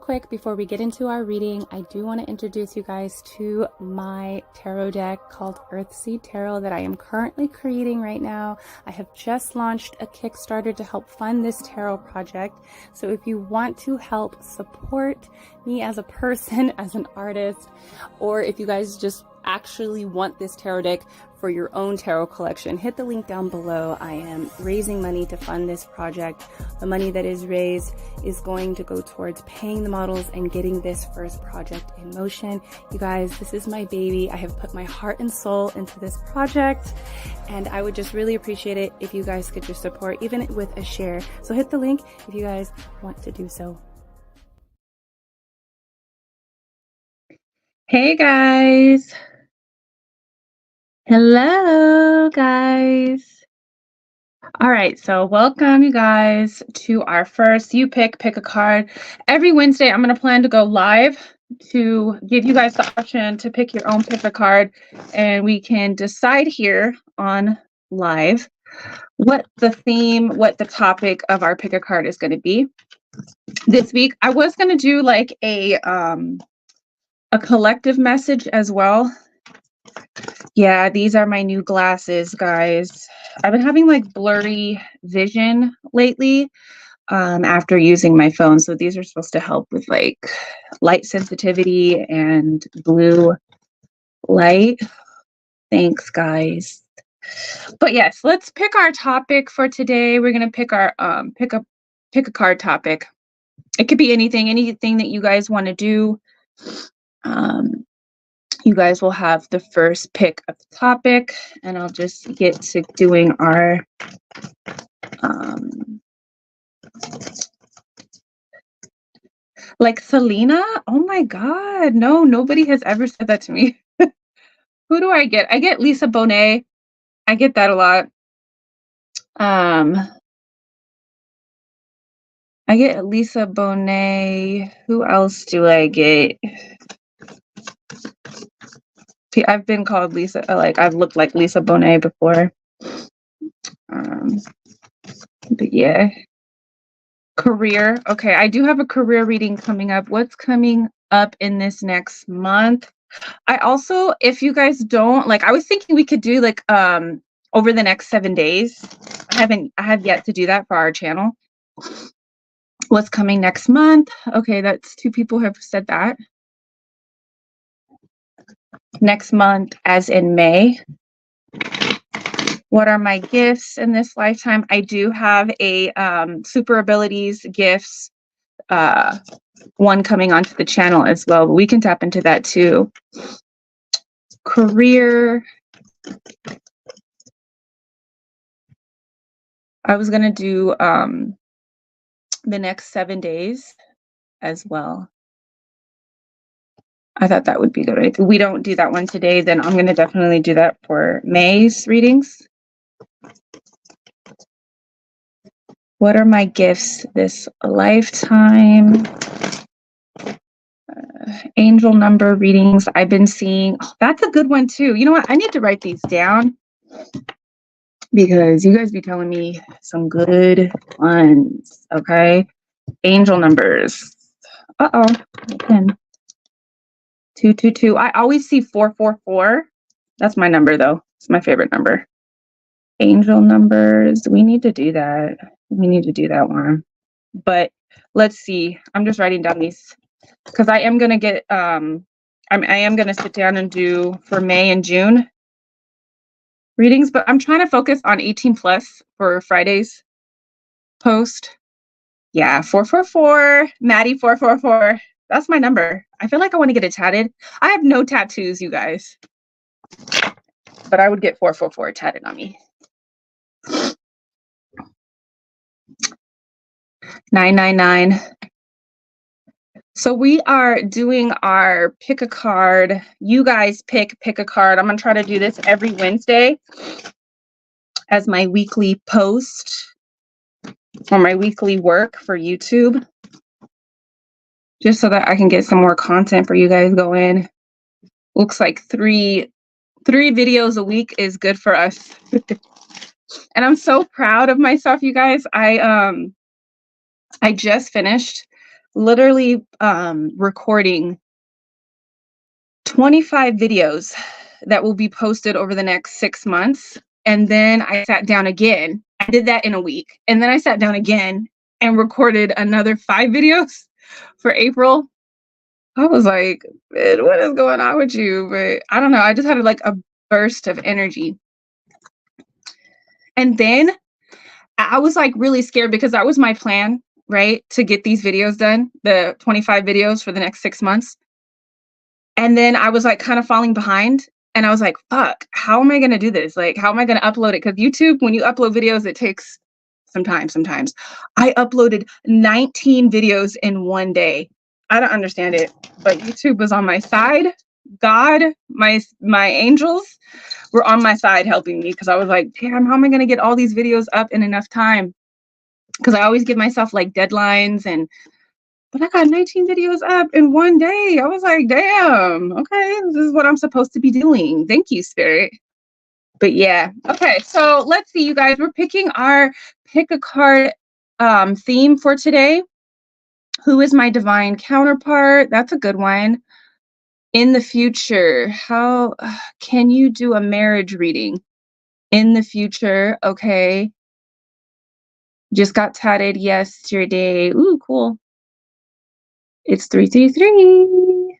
quick, before we get into our reading, I do want to introduce you guys to my tarot deck called EARTHSEED Tarot that I am currently creating right now. I have just launched a Kickstarter to help fund this tarot project. So if you want to help support me as a person, as an artist, or if you guys just actually want this tarot deck for your own tarot collection, hit the link down below. I am raising money to fund this project. The money that is raised is going to go towards paying the models and getting this first project in motion. You guys, this is my baby. I have put my heart and soul into this project, and I would just really appreciate it if you guys could just support, even with a share. So hit the link if you guys want to do so. Hey guys. Hello guys. All right, so welcome you guys to our first You Pick a Card. Every Wednesday I'm going to plan to go live to give you guys the option to pick your own pick a card, and we can decide here on live what the theme, what the topic of our pick a card is going to be. This week I was going to do like a collective message as well. Yeah, these are my new glasses, guys. I've been having like blurry vision lately after using my phone. So these are supposed to help with like light sensitivity and blue light. Thanks, guys. But yes, let's pick our topic for today. We're gonna pick our pick a card topic. It could be anything that you guys want to do. You guys will have the first pick of the topic, and I'll just get to doing our like Selena. Oh my God, no, nobody has ever said that to me. Who do I get? I get Lisa Bonet. I get that a lot. I get Lisa Bonet. Who else do I get? I've been called Lisa, like I've looked like Lisa Bonet before. But yeah. Career. Okay, I do have a career reading coming up. What's coming up in this next month? I also, if you guys don't, like I was thinking we could do like over the next 7 days. I have yet to do that for our channel. What's coming next month? Okay, that's 2 people have said that. Next month, as in May. What are my gifts in this lifetime? I do have a super abilities gifts, one coming onto the channel as well, but we can tap into that too. Career. I was gonna do the next 7 days as well. I thought that would be good. If we don't do that one today, then I'm going to definitely do that for May's readings. What are my gifts this lifetime? Angel number readings I've been seeing. Oh, that's a good one too. You know what? I need to write these down because you guys be telling me some good ones. Okay. Angel numbers. Uh-oh. 222. I always see 444. That's my number though. It's my favorite number. Angel numbers. We need to do that. We need to do that one. But let's see. I'm just writing down these because I am gonna get I am gonna sit down and do for May and June readings, but I'm trying to focus on 18 plus for Friday's post. Yeah, 444. Maddie 444. That's my number. I feel like I want to get it tatted. I have no tattoos, you guys. But I would get 444 tatted on me. 999. So we are doing our pick a card. You guys pick a card. I'm going to try to do this every Wednesday as my weekly post or my weekly work for YouTube. Just so that I can get some more content for you guys going. Looks like three videos a week is good for us. And I'm so proud of myself, you guys. I just finished literally recording 25 videos that will be posted over the next 6 months. And then I sat down again. I did that in a week. And then I sat down again and recorded another 5 videos for April. I was like, what is going on with you? But I don't know. I just had like a burst of energy. And then I was like really scared because that was my plan, right? To get these videos done, the 25 videos for the next 6 months. And then I was like kind of falling behind. And I was like, fuck, how am I going to do this? Like, how am I going to upload it? Because YouTube, when you upload videos, it takes some time sometimes. I uploaded 19 videos in one day. I don't understand it, but YouTube was on my side. God, my angels were on my side helping me, because I was like, damn, how am I going to get all these videos up in enough time? Because I always give myself like deadlines, but I got 19 videos up in one day. I was like, damn, okay, this is what I'm supposed to be doing. Thank you, Spirit. But yeah, okay, so let's see, you guys. We're picking our pick a card theme for today. Who is my divine counterpart? That's a good one. In the future, how can you do a marriage reading? In the future, okay. Just got tatted yesterday. Ooh, cool. It's 333.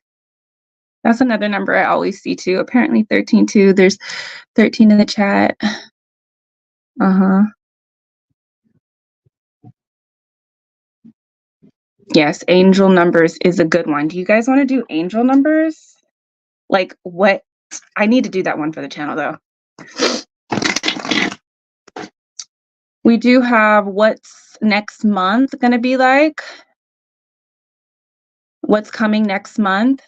That's another number I always see too. Apparently 13 too. There's 13 in the chat. Yes, angel numbers is a good one. Do you guys want to do angel numbers? Like what? I need to do that one for the channel though. We do have what's next month going to be like. What's coming next month?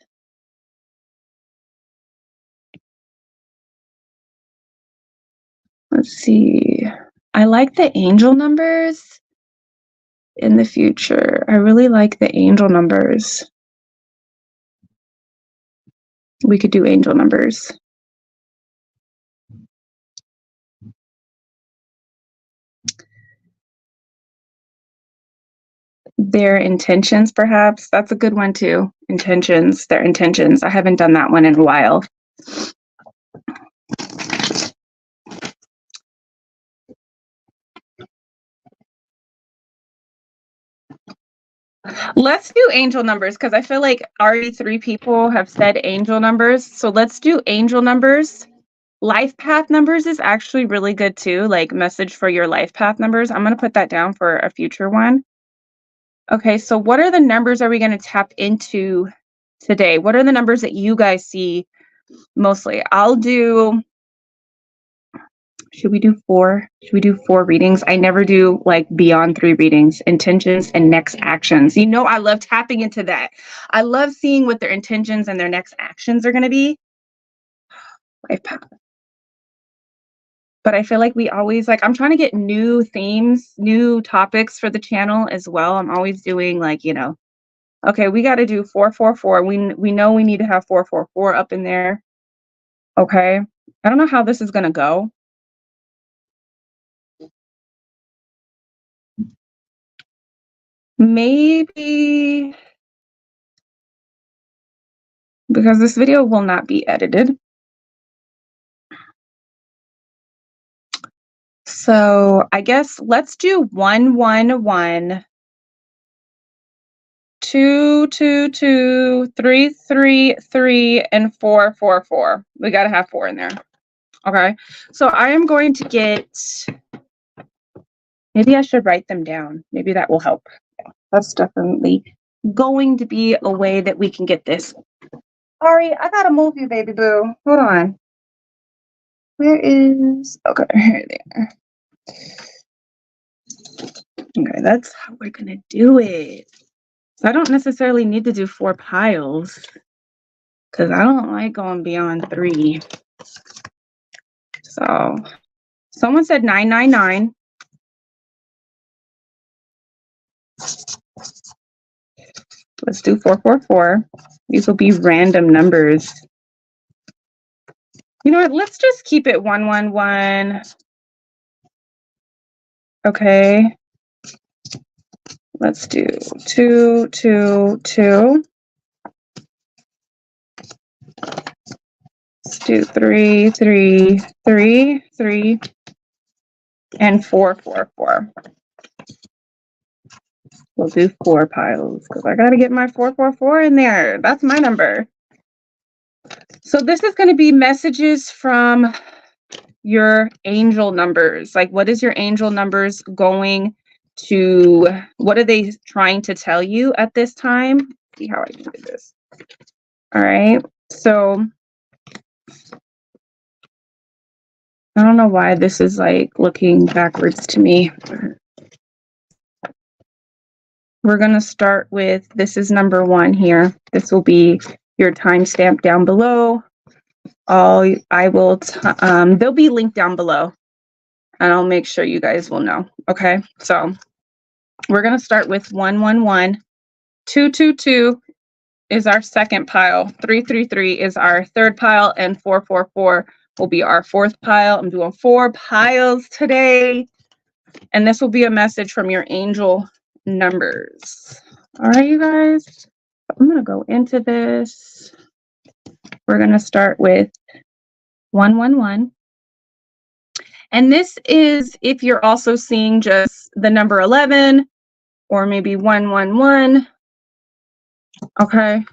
Let's see. I like the angel numbers in the future. I really like the angel numbers. We could do angel numbers. Their intentions, perhaps. That's a good one too. Intentions, their intentions. I haven't done that one in a while. Let's do angel numbers, because I feel like already 3 people have said angel numbers. So let's do angel numbers. Life path numbers is actually really good too, like message for your life path numbers. I'm going to put that down for a future one. Okay, so what are the numbers are we going to tap into today? What are the numbers that you guys see mostly? I'll do, should we do 4? Should we do 4 readings? I never do like beyond 3 readings, intentions and next actions. You know, I love tapping into that. I love seeing what their intentions and their next actions are going to be. Life path. But I feel like we always, like, I'm trying to get new themes, new topics for the channel as well. I'm always doing like, you know, okay, we got to do 444. We know we need to have 444 up in there. Okay. I don't know how this is going to go. Maybe because this video will not be edited. So I guess let's do 111, 222, 333, and 444. We got to have 4 in there. Okay. So I am going to get, maybe I should write them down. Maybe that will help. Yeah, that's definitely going to be a way that we can get this. Sorry, I gotta move you, baby boo. Hold on. Where is, okay, here they are. Okay, that's how we're gonna do it. So I don't necessarily need to do 4 piles, because I don't like going beyond 3. So someone said 999. Let's do 444. These will be random numbers. You know what? Let's just keep it 111. Okay. Let's do 2, 2, 2. Let's do 3, 3, 3, 3, and 4, 4, 4. We'll do 4 piles because I got to get my 4, 4, 4 in there. That's my number. So this is going to be messages from your angel numbers. Like, what is your angel numbers going to, what are they trying to tell you at this time? Let's see how I can do this. All right. So I don't know why this is like looking backwards to me. We're going to start with, this is number 1 here. This will be your timestamp down below. There'll be linked down below and I'll make sure you guys will know. Okay. So we're going to start with 111. 222 is our second pile. 333 is our third pile, and 444 will be our fourth pile. I'm doing 4 piles today, and this will be a message from your angel numbers. All right, you guys. I'm gonna go into this. We're gonna start with 111. And this is if you're also seeing just the number 11 or maybe 111. Okay.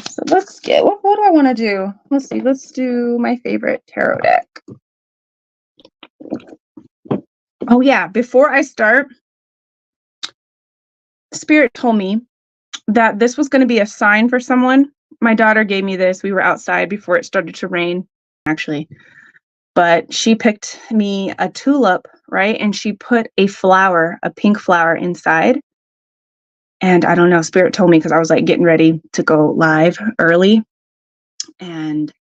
So let's get, what do I want to do? Let's see. Let's do my favorite tarot deck. Oh yeah, before I start, Spirit told me that this was going to be a sign for someone. My daughter gave me this. We were outside before it started to rain, actually. But she picked me a tulip, right? And she put a flower, a pink flower inside. And I don't know, Spirit told me because I was like getting ready to go live early. And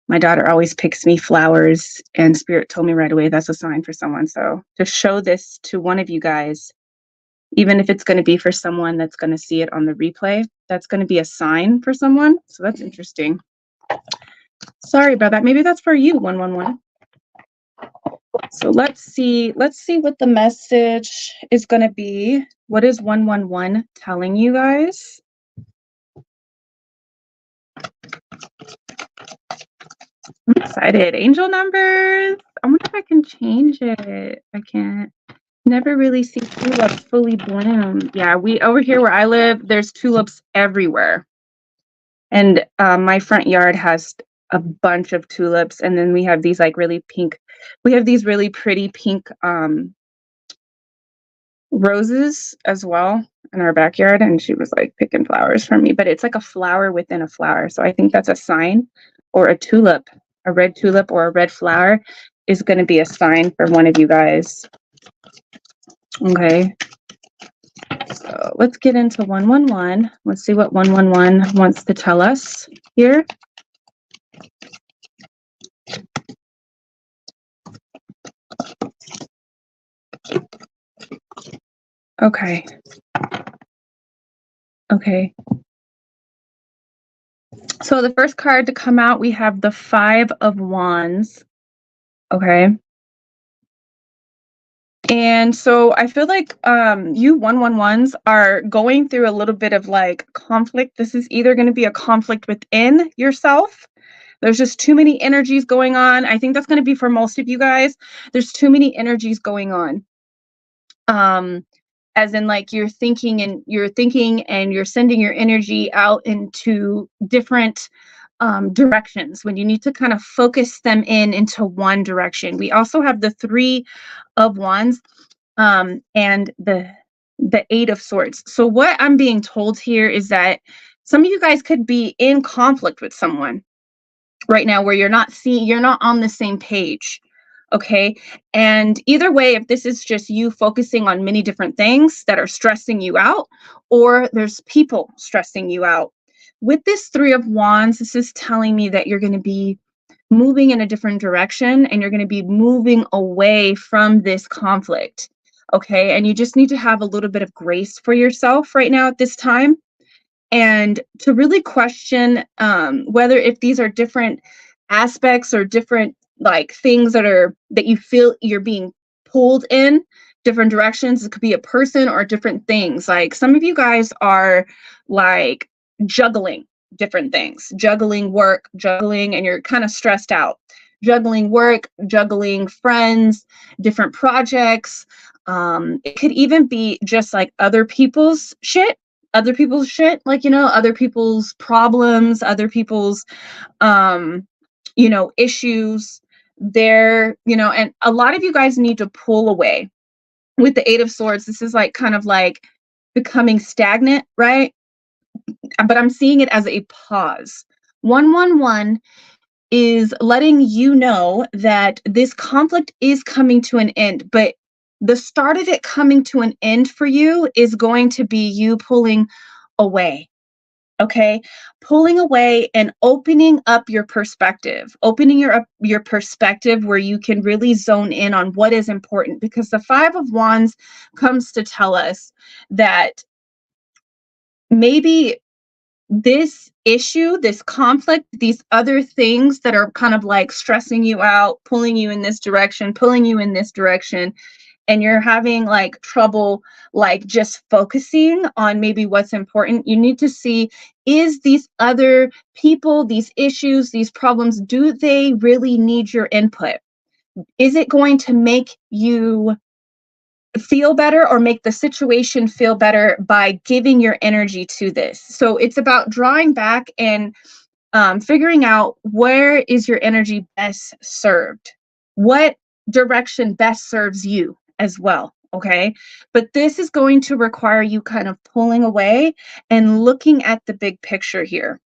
my daughter always picks me flowers, and Spirit told me right away that's a sign for someone. So to show this to one of you guys, even if it's going to be for someone that's going to see it on the replay, that's going to be a sign for someone. So that's interesting. Sorry about that. Maybe that's for you, 111. So let's see what the message is going to be. What is 111 telling you guys? I'm excited. Angel numbers. I wonder if I can change it. I can't. Never really see tulips fully bloom. Yeah, we over here where I live, there's tulips everywhere. And my front yard has a bunch of tulips, and then we have these like really pink, we have these really pretty pink roses as well in our backyard. And she was like picking flowers for me, but it's like a flower within a flower. So I think that's a sign, or a tulip, a red tulip or a red flower is going to be a sign for one of you guys. Okay. So let's get into 111. Let's see what 111 wants to tell us here. Okay. Okay. So the first card to come out, we have the 5 of Wands. Okay. And so I feel like you 111s are going through a little bit of like conflict. This is either going to be a conflict within yourself. There's just too many energies going on. I think that's going to be for most of you guys. There's too many energies going on. As in like you're thinking and you're sending your energy out into different directions when you need to kind of focus them into one direction. We also have the 3 of Wands and the 8 of Swords. So what I'm being told here is that some of you guys could be in conflict with someone right now where you're not on the same page. Okay. And either way, if this is just you focusing on many different things that are stressing you out, or there's people stressing you out. With this 3 of Wands, this is telling me that you're going to be moving in a different direction and you're going to be moving away from this conflict. Okay. And you just need to have a little bit of grace for yourself right now at this time, and to really question whether if these are different aspects or different like things that you feel you're being pulled in different directions. It could be a person or different things. Like some of you guys are like juggling different things, juggling work, juggling, and you're kind of stressed out. Juggling work, juggling friends, different projects. It could even be just like other people's shit, like, you know, other people's problems, other people's, you know, issues there, you know, and a lot of you guys need to pull away. With the Eight of Swords, this is like kind of like becoming stagnant, right? But I'm seeing it as a pause. 111 is letting you know that this conflict is coming to an end, but the start of it coming to an end for you is going to be you pulling away. Okay, pulling away and opening up your perspective, opening your perspective where you can really zone in on what is important, because the Five of Wands comes to tell us that maybe this issue, this conflict, these other things that are kind of like stressing you out, pulling you in this direction, pulling you in this direction, and you're having like trouble like just focusing on maybe what's important, you need to see, is these other people, these issues, these problems, do they really need your input? Is it going to make you feel better or make the situation feel better by giving your energy to this? So it's about drawing back and figuring out where is your energy best served, what direction best serves you as well. Okay, but this is going to require you kind of pulling away and looking at the big picture here.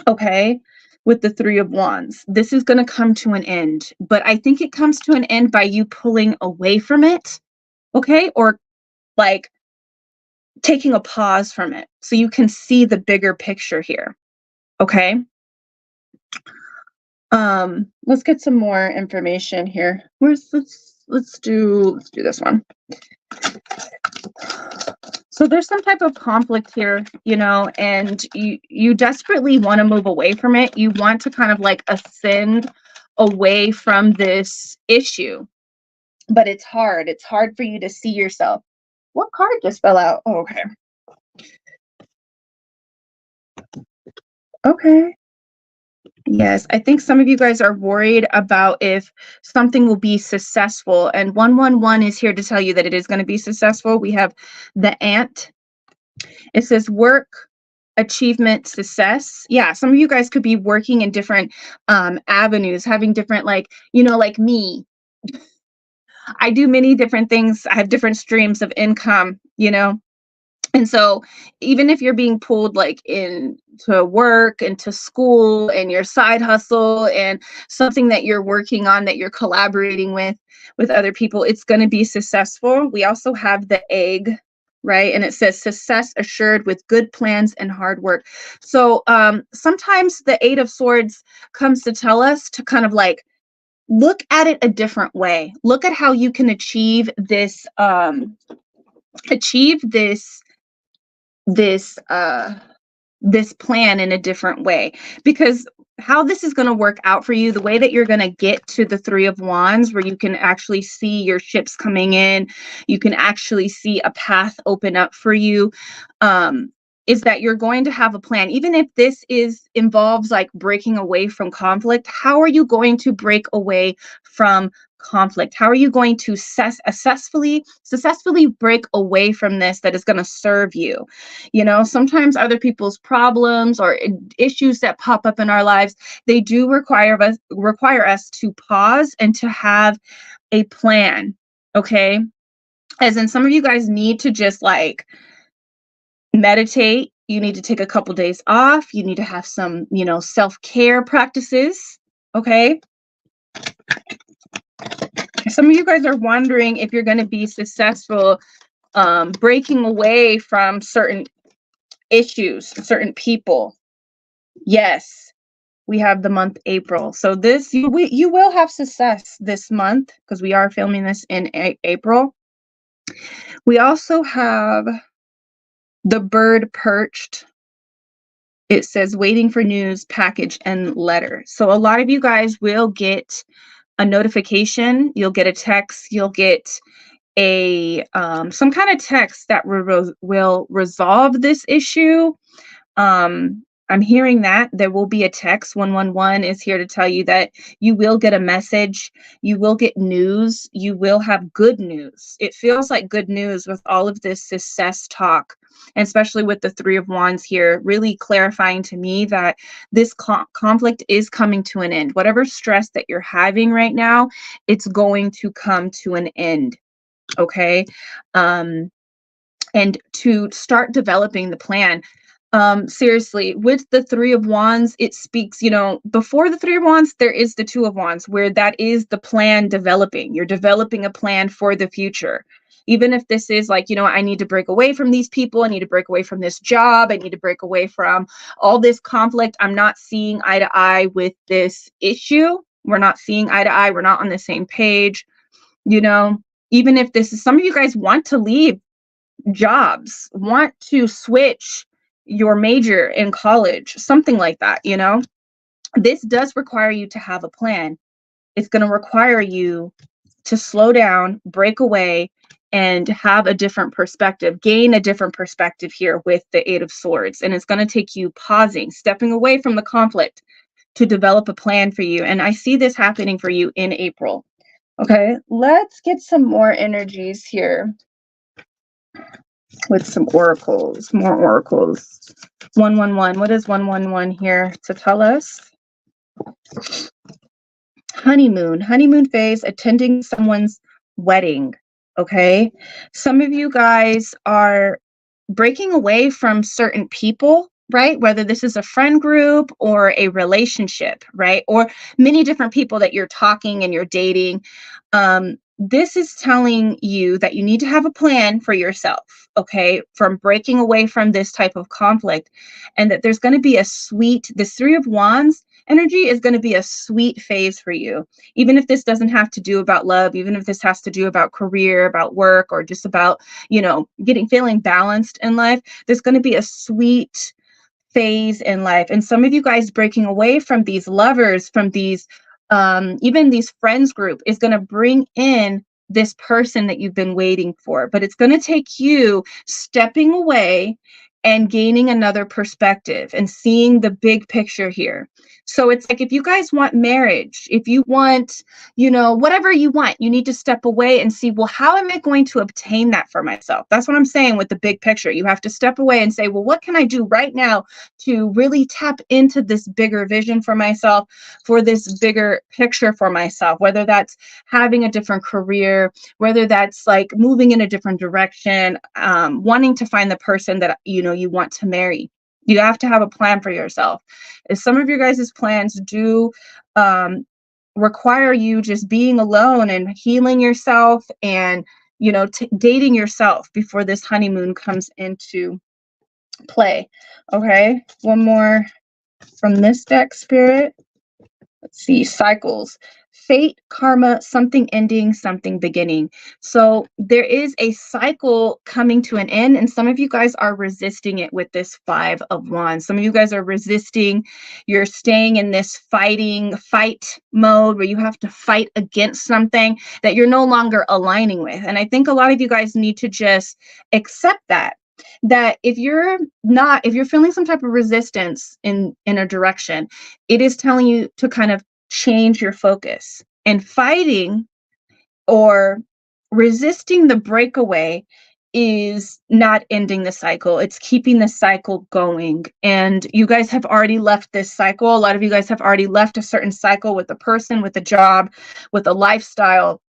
Okay, with the Three of Wands, this is going to come to an end, but I think it comes to an end by you pulling away from it. Okay, or like taking a pause from it so you can see the bigger picture here. Okay, let's get some more information here. Let's do this one. So there's some type of conflict here, you know, and you desperately want to move away from it. You want to kind of like ascend away from this issue, but it's hard. It's hard for you to see yourself. What card just fell out? Oh, okay. Okay. Yes, I think some of you guys are worried about if something will be successful, and 111 is here to tell you that it is going to be successful. We have the ant. It says work, achievement, success. Yeah, some of you guys could be working in different avenues, having different, like, you know, like me. I do many different things. I have different streams of income, you know. And so even if you're being pulled like into work, into school, and your side hustle and something that you're working on, that you're collaborating with other people, it's going to be successful. We also have the egg, right? And it says success assured with good plans and hard work. So sometimes the Eight of Swords comes to tell us to kind of like look at it a different way. Look at how you can achieve this this plan in a different way, because how this is going to work out for you, the way that you're going to get to the Three of Wands, where you can actually see your ships coming in, you can actually see a path open up for you, is that you're going to have a plan. Even if this involves like breaking away from conflict, how are you going to break away from conflict? How are you going to successfully break away from this that is going to serve you? You know, sometimes other people's problems or issues that pop up in our lives, they do require us to pause and to have a plan. Okay, as in some of you guys need to just like meditate. You need to take a couple days off. You need to have some, you know, self-care practices. Okay, some of you guys are wondering if you're going to be successful breaking away from certain issues, certain people. Yes, we have the month April. So this, you will have success this month, because we are filming this in April. We also have the bird perched. It says waiting for news, package, and letter. So a lot of you guys will get a notification. You'll get a text. You'll get some kind of text that will resolve this issue. I'm hearing that there will be a text. 111 is here to tell you that you will get a message, you will get news, you will have good news. It feels like good news with all of this success talk, and especially with the Three of Wands here, really clarifying to me that this conflict is coming to an end. Whatever stress that you're having right now, it's going to come to an end. Okay. And to start developing the plan. Seriously, with the Three of Wands, it speaks, before the Three of Wands, there is the Two of Wands, where that is the plan developing. You're developing a plan for the future. Even if this is like, I need to break away from these people, I need to break away from this job, I need to break away from all this conflict. I'm not seeing eye to eye with this issue. We're not seeing eye to eye. We're not on the same page. Even if this is, some of you guys want to leave jobs, want to switch your major in college, something like that, this does require you to have a plan. It's going to require you to slow down, break away, and have a different perspective, gain a different perspective here with the Eight of Swords. And it's going to take you pausing, stepping away from the conflict to develop a plan for you. And I see this happening for you in April. Okay, let's get some more energies here with some oracles, more oracles. 111, what is 111 here to tell us? Honeymoon phase, attending someone's wedding. Okay, some of you guys are breaking away from certain people, right? Whether this is a friend group or a relationship, right? Or many different people that you're talking and you're dating. This is telling you that you need to have a plan for yourself, okay, from breaking away from this type of conflict, and that there's going to be this Three of Wands energy is going to be a sweet phase for you. Even if this doesn't have to do about love, even if this has to do about career, about work, or just about, feeling balanced in life, there's going to be a sweet phase in life. And some of you guys breaking away from these lovers, from these even these friends group, is going to bring in this person that you've been waiting for. But it's going to take you stepping away and gaining another perspective and seeing the big picture here. So it's like, if you guys want marriage, if you want, whatever you want, you need to step away and see, well, how am I going to obtain that for myself? That's what I'm saying with the big picture. You have to step away and say, well, what can I do right now to really tap into this bigger vision for myself, for this bigger picture for myself, whether that's having a different career, whether that's like moving in a different direction, wanting to find the person that, you want to marry. You have to have a plan for yourself. If some of your guys' plans do require you just being alone and healing yourself and, dating yourself before this honeymoon comes into play. Okay, one more from this deck, Spirit. Let's see, cycles. Fate, karma, something ending, something beginning. So there is a cycle coming to an end, and some of you guys are resisting it with this Five of Wands. Some of you guys are resisting. You're staying in this fight mode where you have to fight against something that you're no longer aligning with. And I think a lot of you guys need to just accept that if you're feeling some type of resistance in a direction, it is telling you to kind of change your focus. And fighting or resisting the breakaway is not ending the cycle. It's keeping the cycle going. And you guys have already left this cycle. A lot of you guys have already left a certain cycle with a person, with a job, with a lifestyle.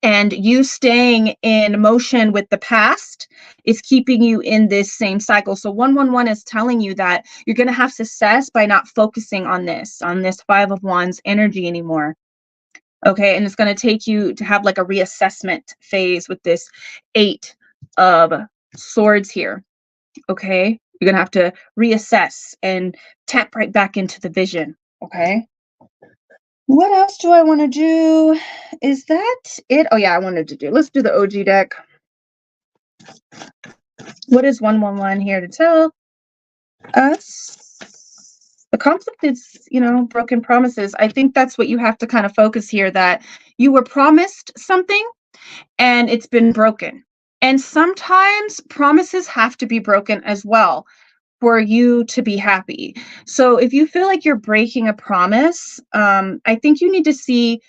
And you staying in motion with the past is keeping you in this same cycle. So 111 is telling you that you're going to have success by not focusing on this Five of Wands energy anymore. Okay, and it's going to take you to have like a reassessment phase with this Eight of Swords here. Okay, you're going to have to reassess and tap right back into the vision. Okay. What else do I want to do? Is that it? Oh yeah, let's do the OG deck. What is 111 here to tell us? The conflict is, broken promises. I think that's what you have to kind of focus here, that you were promised something, and it's been broken. And sometimes promises have to be broken as well for you to be happy. So if you feel like you're breaking a promise, I think you need to see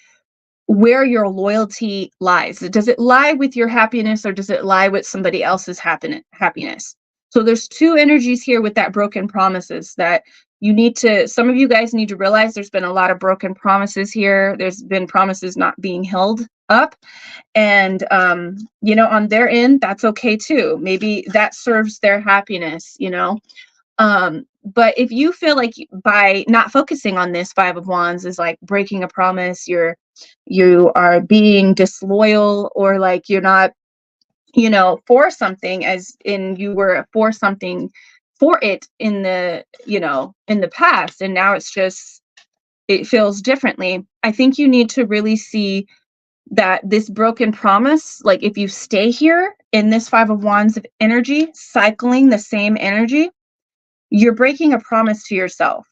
where your loyalty lies. Does it lie with your happiness, or does it lie with somebody else's happiness? So there's two energies here with that broken promises that you need to, some of you guys need to realize there's been a lot of broken promises here. There's been promises not being held up. And, you know, on their end, that's okay too. Maybe that serves their happiness, you know. But if you feel like by not focusing on this Five of Wands is like breaking a promise, you are being disloyal, or like you're not, you know, for something, as in you were for something for it in the, you know, in the past, and now it's just, it feels differently. I think you need to really see that this broken promise, like if you stay here in this Five of Wands of energy, cycling the same energy, you're breaking a promise to yourself.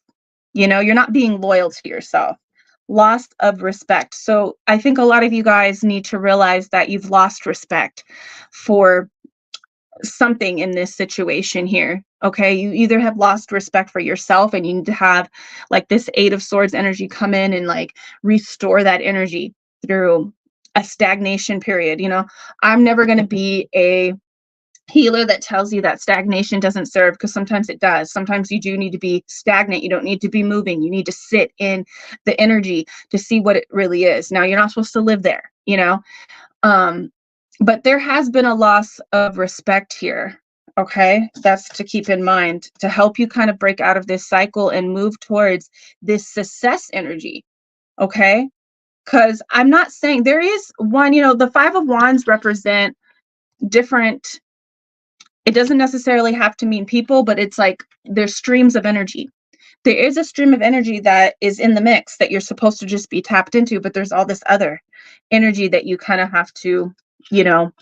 You know, you're not being loyal to yourself. Loss of respect. So I think a lot of you guys need to realize that you've lost respect for something in this situation here. Okay, you either have lost respect for yourself, and you need to have like this Eight of Swords energy come in and like restore that energy through a stagnation period. You know, I'm never going to be a healer that tells you that stagnation doesn't serve, because sometimes it does. Sometimes you do need to be stagnant. You don't need to be moving. You need to sit in the energy to see what it really is. Now, you're not supposed to live there, you know, but there has been a loss of respect here. Okay, that's to keep in mind to help you kind of break out of this cycle and move towards this success energy. Okay, because I'm not saying there is one, you know, the Five of Wands represent different, it doesn't necessarily have to mean people, but it's like there's streams of energy. There is a stream of energy that is in the mix that you're supposed to just be tapped into, but there's all this other energy that you kind of have to, you know,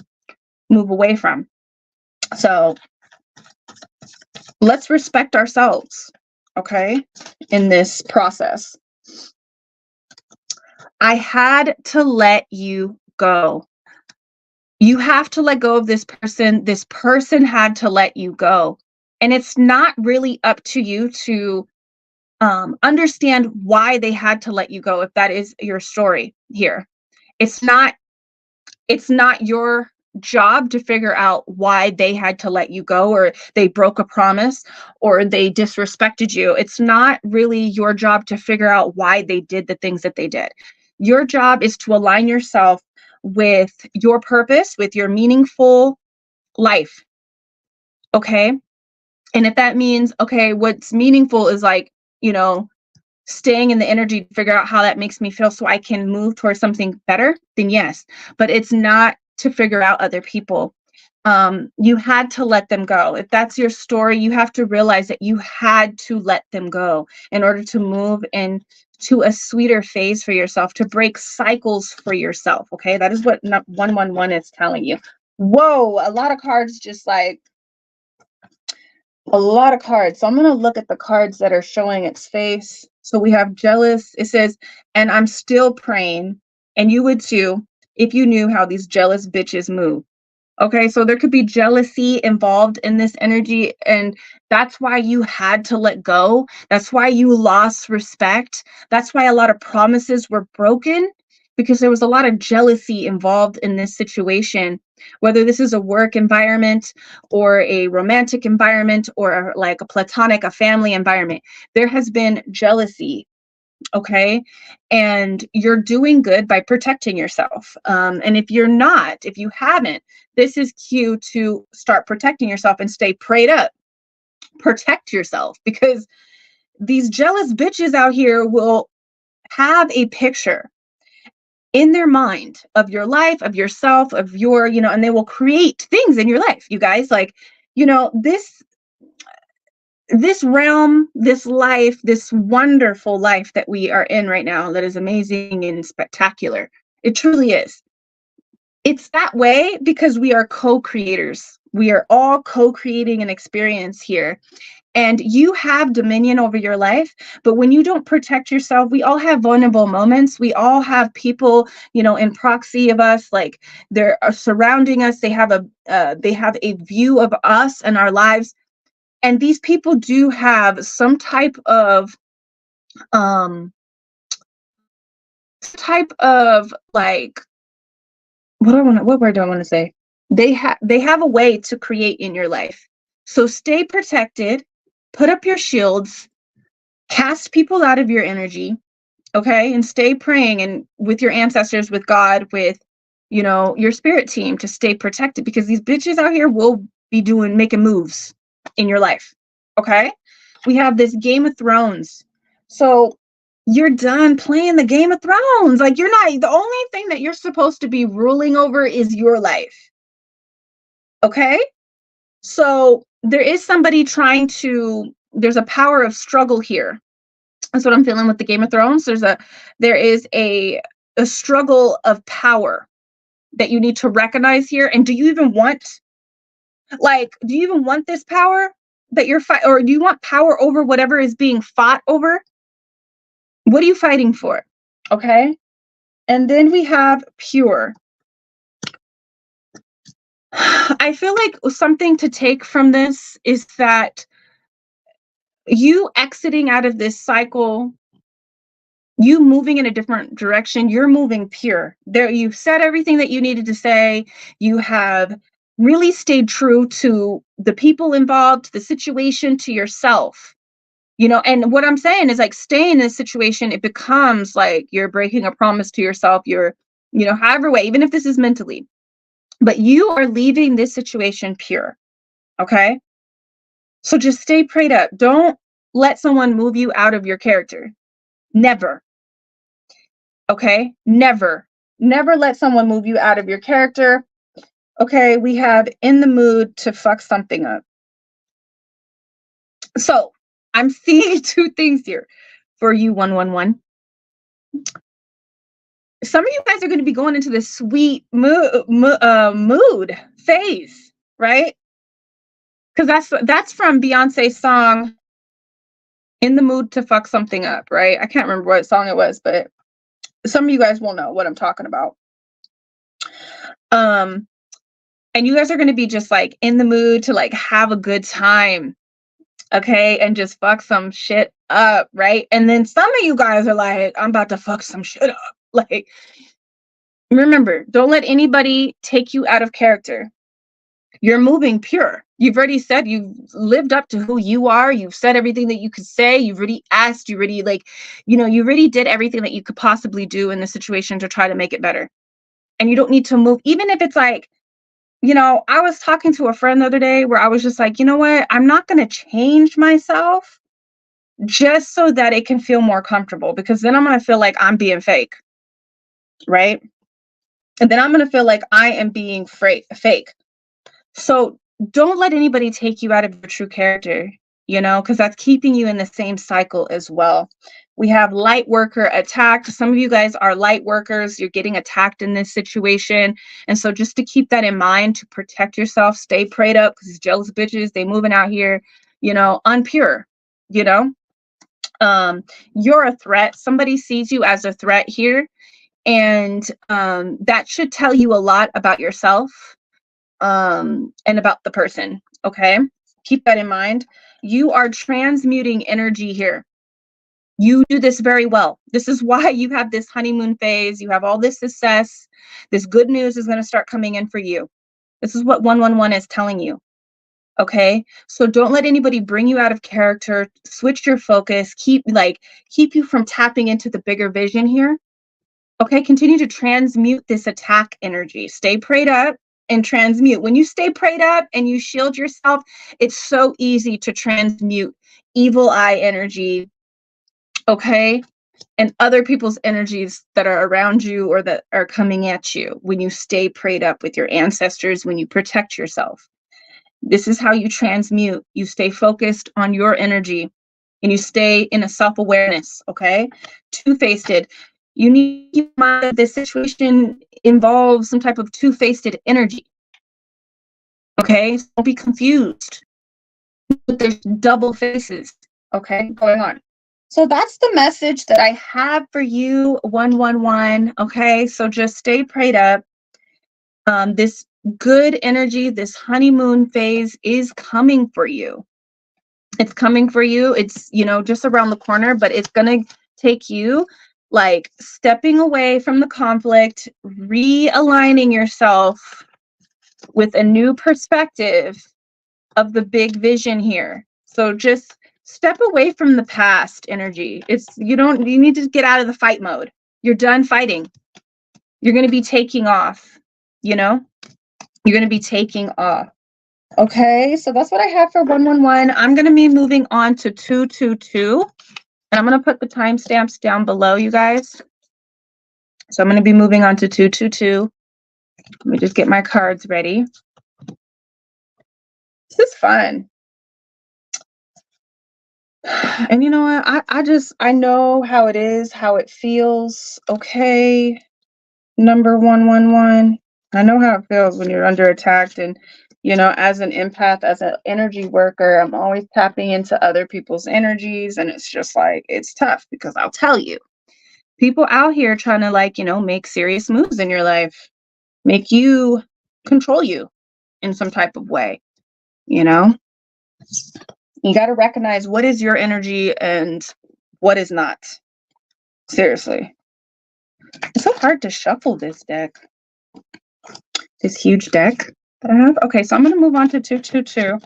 move away from. So let's respect ourselves, okay, in this process. I had to let you go. You have to let go of this person. This person had to let you go. And it's not really up to you to understand why they had to let you go, if that is your story here. It's not your job to figure out why they had to let you go, or they broke a promise, or they disrespected you. It's not really your job to figure out why they did the things that they did. Your job is to align yourself with your purpose, with your meaningful life. Okay. And if that means, okay, what's meaningful is like, you know, staying in the energy to figure out how that makes me feel so I can move towards something better, then yes. But it's not to figure out other people. You had to let them go. If that's your story, you have to realize that you had to let them go in order to move into a sweeter phase for yourself, to break cycles for yourself. Okay, that is what 111 is telling you. Whoa, a lot of cards, just like a lot of cards. So I'm going to look at the cards that are showing its face. So we have jealous. It says, and I'm still praying, and you would too if you knew how these jealous bitches move. Okay, so there could be jealousy involved in this energy, and that's why you had to let go. That's why you lost respect. That's why a lot of promises were broken, because there was a lot of jealousy involved in this situation, whether this is a work environment or a romantic environment or like a platonic, a family environment. There has been jealousy. Okay, and you're doing good by protecting yourself. And if you're not, if you haven't, this is cue to start protecting yourself and stay prayed up. Protect yourself, because these jealous bitches out here will have a picture in their mind of your life, of yourself, of your, you know, and they will create things in your life, you guys, like, you know, this realm, this life, this wonderful life that we are in right now, that is amazing and spectacular. It truly is. It's that way because we are co-creators. We are all co-creating an experience here. and you have dominion over your life. But when you don't protect yourself, we all have vulnerable moments. We all have people, you know, in proxy of us, like they're surrounding us. They have a view of us and our lives, and these people do have some type of like, what word do I want to say? They have a way to create in your life. So stay protected, put up your shields, cast people out of your energy, okay? And stay praying and with your ancestors, with God, with, you know, your spirit team to stay protected, because these bitches out here will be making moves in your life, okay? We have this Game of Thrones. So you're done playing the Game of Thrones. Like, you're not, the only thing that you're supposed to be ruling over is your life, okay? So there is somebody there's a power of struggle here. That's what I'm feeling with the Game of Thrones. There is a struggle of power that you need to recognize here. And do you even want this power that you're fighting, or do you want power over whatever is being fought over? What are you fighting for? Okay. And then we have pure. I feel like something to take from this is that you exiting out of this cycle, you moving in a different direction, you're moving pure. There, you've said everything that you needed to say. You have really stayed true to the people involved, the situation, to yourself. You know, and what I'm saying is, like, staying in this situation, it becomes like you're breaking a promise to yourself. You're, you know, however way, even if this is mentally, but you are leaving this situation pure. Okay. So just stay prayed up. Don't let someone move you out of your character. Never. Okay. Never let someone move you out of your character. Okay. We have in the mood to fuck something up. So I'm seeing two things here for you, 111. Some of you guys are going to be going into this sweet mood phase, right? Because that's from Beyonce's song "In the Mood to Fuck Something Up," right? I can't remember what song it was, but some of you guys will know what I'm talking about. And you guys are going to be just like in the mood to like have a good time, okay, and just fuck some shit up, right? And then some of you guys are like, I'm about to fuck some shit up. Like, remember, don't let anybody take you out of character. You're moving pure. You've already said, you've lived up to who you are. You've said everything that you could say. You've already asked. You already, like, you know, you already did everything that you could possibly do in the situation to try to make it better. And you don't need to move, even if it's like, you know, I was talking to a friend the other day where I was just like, you know what? I'm not going to change myself just so that it can feel more comfortable, because then I'm going to feel like I'm being fake, right? And then I'm going to feel like I am being fake. So don't let anybody take you out of your true character, you know, because that's keeping you in the same cycle as well. We have light worker attacked. Some of you guys are light workers. You're getting attacked in this situation. And so just to keep that in mind, to protect yourself, stay prayed up, because these jealous bitches, they moving out here, you know, unpure, you know. You're a threat. Somebody sees you as a threat here. And that should tell you a lot about yourself and about the person. Okay. Keep that in mind. You are transmuting energy here. You do this very well. This is why you have this honeymoon phase. You have all this success. This good news is going to start coming in for you. This is what 111 is telling you. Okay. So don't let anybody bring you out of character. Switch your focus. Keep you from tapping into the bigger vision here. Okay. Continue to transmute this attack energy. Stay prayed up and transmute. When you stay prayed up and you shield yourself, it's so easy to transmute evil eye energy, okay, and other people's energies that are around you or that are coming at you when you stay prayed up with your ancestors, when you protect yourself. This is how you transmute. You stay focused on your energy and you stay in a self-awareness, okay? Two-faced. You need to keep in mind that this situation involves some type of two-faced energy. Okay, so don't be confused. but there's double faces, okay, going on. So that's the message that I have for you, 111, okay? So just stay prayed up. This good energy, this honeymoon phase is coming for you. It's coming for you. It's, you know, just around the corner, but it's going to take you like stepping away from the conflict, realigning yourself with a new perspective of the big vision here. So just step away from the past energy. You need to get out of the fight mode. You're done fighting. You're going to be taking off, you know? You're going to be taking off. Okay, so that's what I have for 111. I'm going to be moving on to 222. And I'm going to put the timestamps down below, you guys. So I'm going to be moving on to 222. Let me just get my cards ready. This is fun. And you know what? I know how it is, how it feels. Okay. Number 111. I know how it feels when you're under attack. And, you know, as an empath, as an energy worker, I'm always tapping into other people's energies. And it's just like, it's tough because I'll tell you, people out here trying to, like, you know, make serious moves in your life, make you control you in some type of way, you know? You got to recognize what is your energy and what is not. Seriously. It's so hard to shuffle this deck. This huge deck that I have. Okay, so I'm going to move on to 222.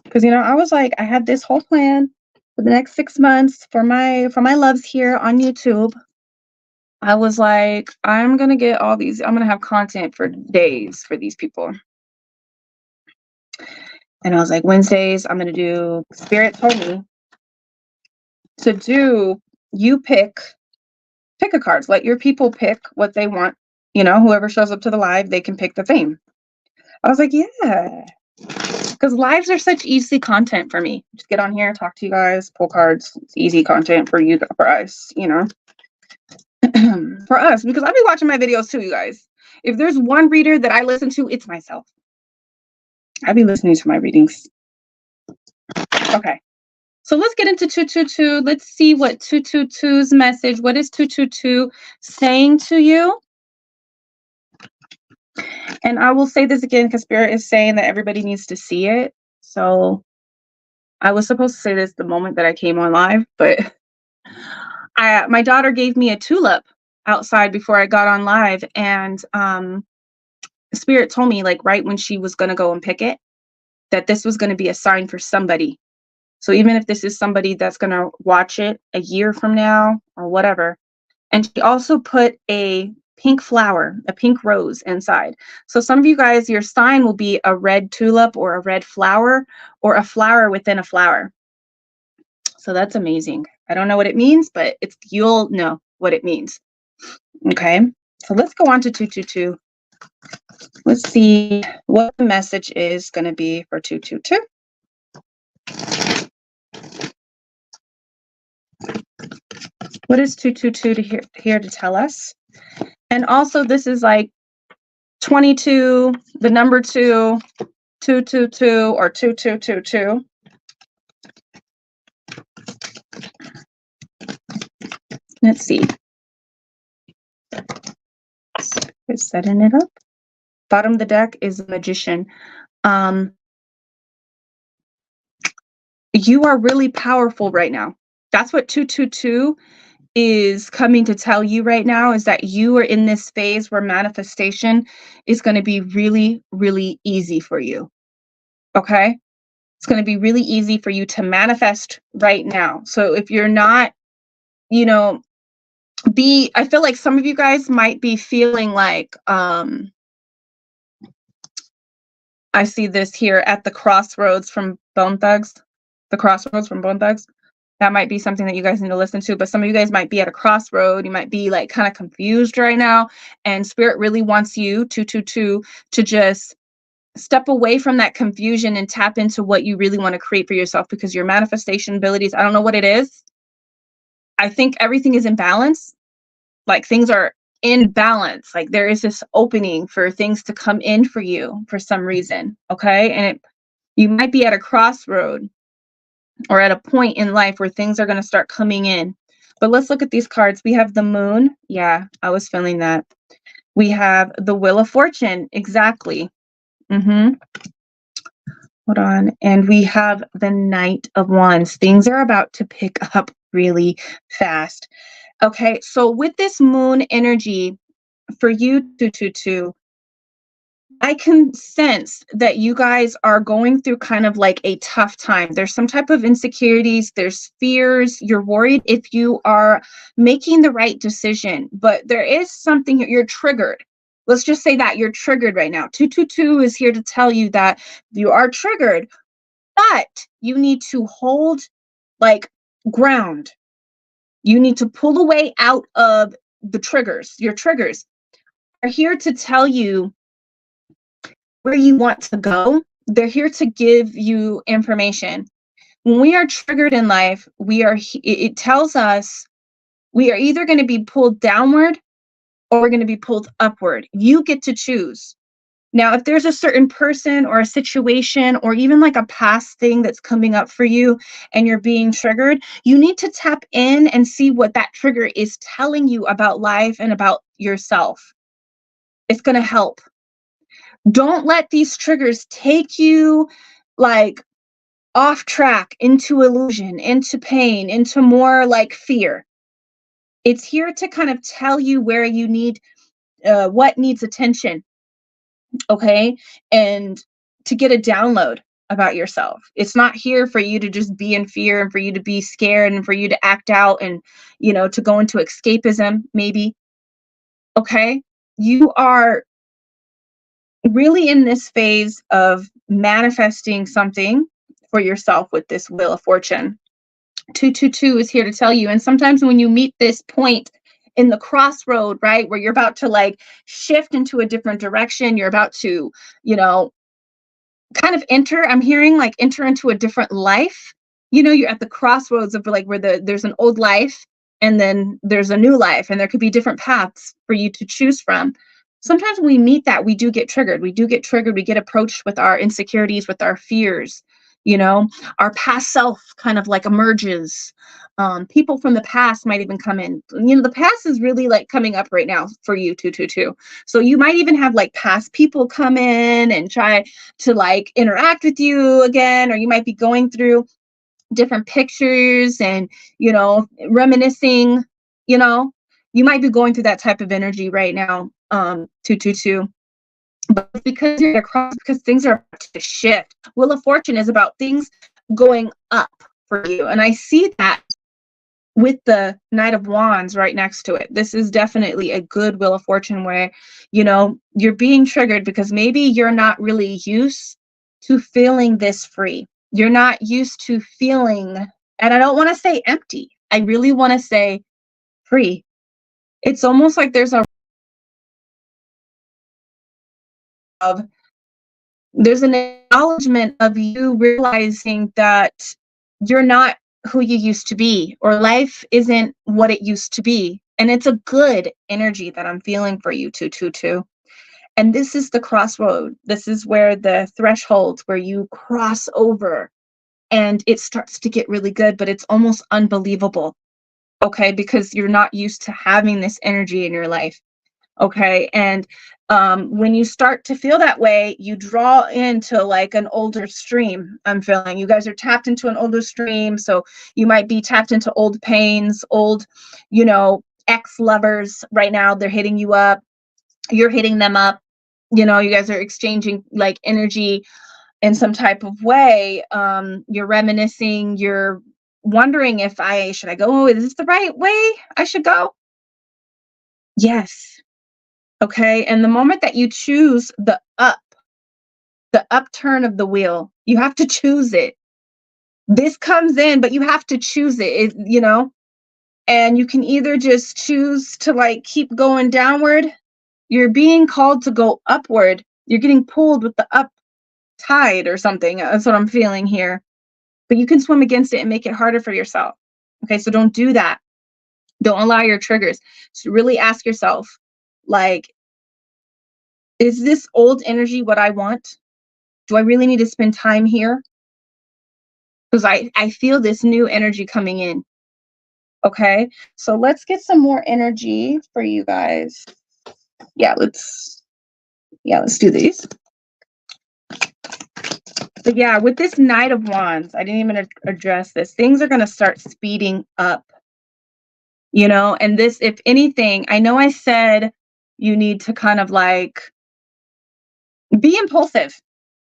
Because, you know, I was like, I had this whole plan for the next 6 months for my loves here on YouTube. I was like, I'm going to get all these. I'm going to have content for days for these people. And I was like, Wednesdays, I'm going to do, Spirit told me to do, you pick a card. Let your people pick what they want. You know, whoever shows up to the live, they can pick the theme. I was like, yeah. Because lives are such easy content for me. Just get on here, talk to you guys, pull cards. It's easy content for you, for us, you know. For us, because I'll be watching my videos too, you guys. If there's one reader that I listen to, it's myself. I'll be listening to my readings. Okay. So let's get into 222. Let's see what 222's message. What is 222 saying to you? And I will say this again because Spirit is saying that everybody needs to see it. So I was supposed to say this the moment that I came on live, but my daughter gave me a tulip outside before I got on live, and Spirit told me, like, right when she was going to go and pick it, that this was going to be a sign for somebody. So even if this is somebody that's going to watch it a year from now or whatever. And she also put a pink flower, a pink rose inside. So some of you guys, your sign will be a red tulip or a red flower or a flower within a flower. So that's amazing. I don't know what it means, but you'll know what it means. Okay, so let's go on to 222. Let's see what the message is going to be for 222. What is 222 here to tell us? And also, this is like 22, the number 2, 222, or 2222. Let's see. Just setting it up. Bottom of the deck is a magician. You are really powerful right now. That's what 222 is coming to tell you right now, is that you are in this phase where manifestation is going to be really, really easy for you. Okay? It's going to be really easy for you to manifest right now. So if you're not, you know, I feel like some of you guys might be feeling like, I see this here at the crossroads from Bone Thugs. The crossroads from Bone Thugs. That might be something that you guys need to listen to, but some of you guys might be at a crossroad. You might be like kind of confused right now, and Spirit really wants you, 222, to just step away from that confusion and tap into what you really want to create for yourself, because your manifestation abilities, I don't know what it is. I think everything is in balance. Like, things are in balance. Like, there is this opening for things to come in for you for some reason. Okay. And You might be at a crossroad or at a point in life where things are going to start coming in. But let's look at these cards. We have the Moon. Yeah, I was feeling that. We have the Wheel of Fortune. Exactly. Hold on. And we have the Knight of Wands. Things are about to pick up really fast. Okay, so with this Moon energy, for you, 222, I can sense that you guys are going through kind of like a tough time. There's some type of insecurities, there's fears, you're worried if you are making the right decision, but there is something, you're triggered. Let's just say that you're triggered right now. 222 is here to tell you that you are triggered, but you need to hold like ground. You need to pull away out of the triggers. Your triggers are here to tell you where you want to go. They're here to give you information. When we are triggered in life, it tells us we are either going to be pulled downward or we're going to be pulled upward. You get to choose. Now, if there's a certain person or a situation or even like a past thing that's coming up for you and you're being triggered, you need to tap in and see what that trigger is telling you about life and about yourself. It's going to help. Don't let these triggers take you like off track into illusion, into pain, into more like fear. It's here to kind of tell you where you need, what needs attention. Okay. And to get a download about yourself. It's not here for you to just be in fear and for you to be scared and for you to act out and, to go into escapism, maybe. Okay. You are really in this phase of manifesting something for yourself with this Wheel of Fortune. 222 is here to tell you. And sometimes when you meet this point in the crossroad, right, where you're about to like shift into a different direction, you're about to, kind of I'm hearing like enter into a different life. You're at the crossroads of like where there's an old life and then there's a new life, and there could be different paths for you to choose from. Sometimes when we meet that, we do get triggered. We get approached with our insecurities, with our fears. Our past self kind of like emerges. People from the past might even come in. The past is really like coming up right now for you, 222. So you might even have like past people come in and try to like interact with you again, or you might be going through different pictures and, reminiscing, you might be going through that type of energy right now, 222. But because you're across, because things are about to shift. Wheel of Fortune is about things going up for you. And I see that with the Knight of Wands right next to it. This is definitely a good Wheel of Fortune where, you're being triggered because maybe you're not really used to feeling this free. You're not used to feeling, and I don't want to say empty. I really want to say free. It's almost like there's an acknowledgement of you realizing that you're not who you used to be, or life isn't what it used to be. And it's a good energy that I'm feeling for you, 222. And this is the crossroad. This is where the threshold, where you cross over and it starts to get really good, but it's almost unbelievable. Okay, because you're not used to having this energy in your life. Okay, and when you start to feel that way, you draw into like an older stream. I'm feeling you guys are tapped into an older stream. So you might be tapped into old pains, old, ex-lovers right now. They're hitting you up. You're hitting them up. You guys are exchanging like energy in some type of way. You're reminiscing. You're wondering if should I go? Is this the right way I should go? Yes. Okay. And the moment that you choose the upturn of the wheel, you have to choose it. This comes in, but you have to choose it, and you can either just choose to like keep going downward. You're being called to go upward. You're getting pulled with the up tide or something. That's what I'm feeling here. But you can swim against it and make it harder for yourself. Okay. So don't do that. Don't allow your triggers. So really ask yourself, like, is this old energy what I want? Do I really need to spend time here? Because I feel this new energy coming in. Okay, so let's get some more energy for you guys. Yeah, let's do these. But yeah, with this Knight of Wands, I didn't even address this. Things are going to start speeding up, you know, and this, if anything, I know I said you need to kind of like be impulsive.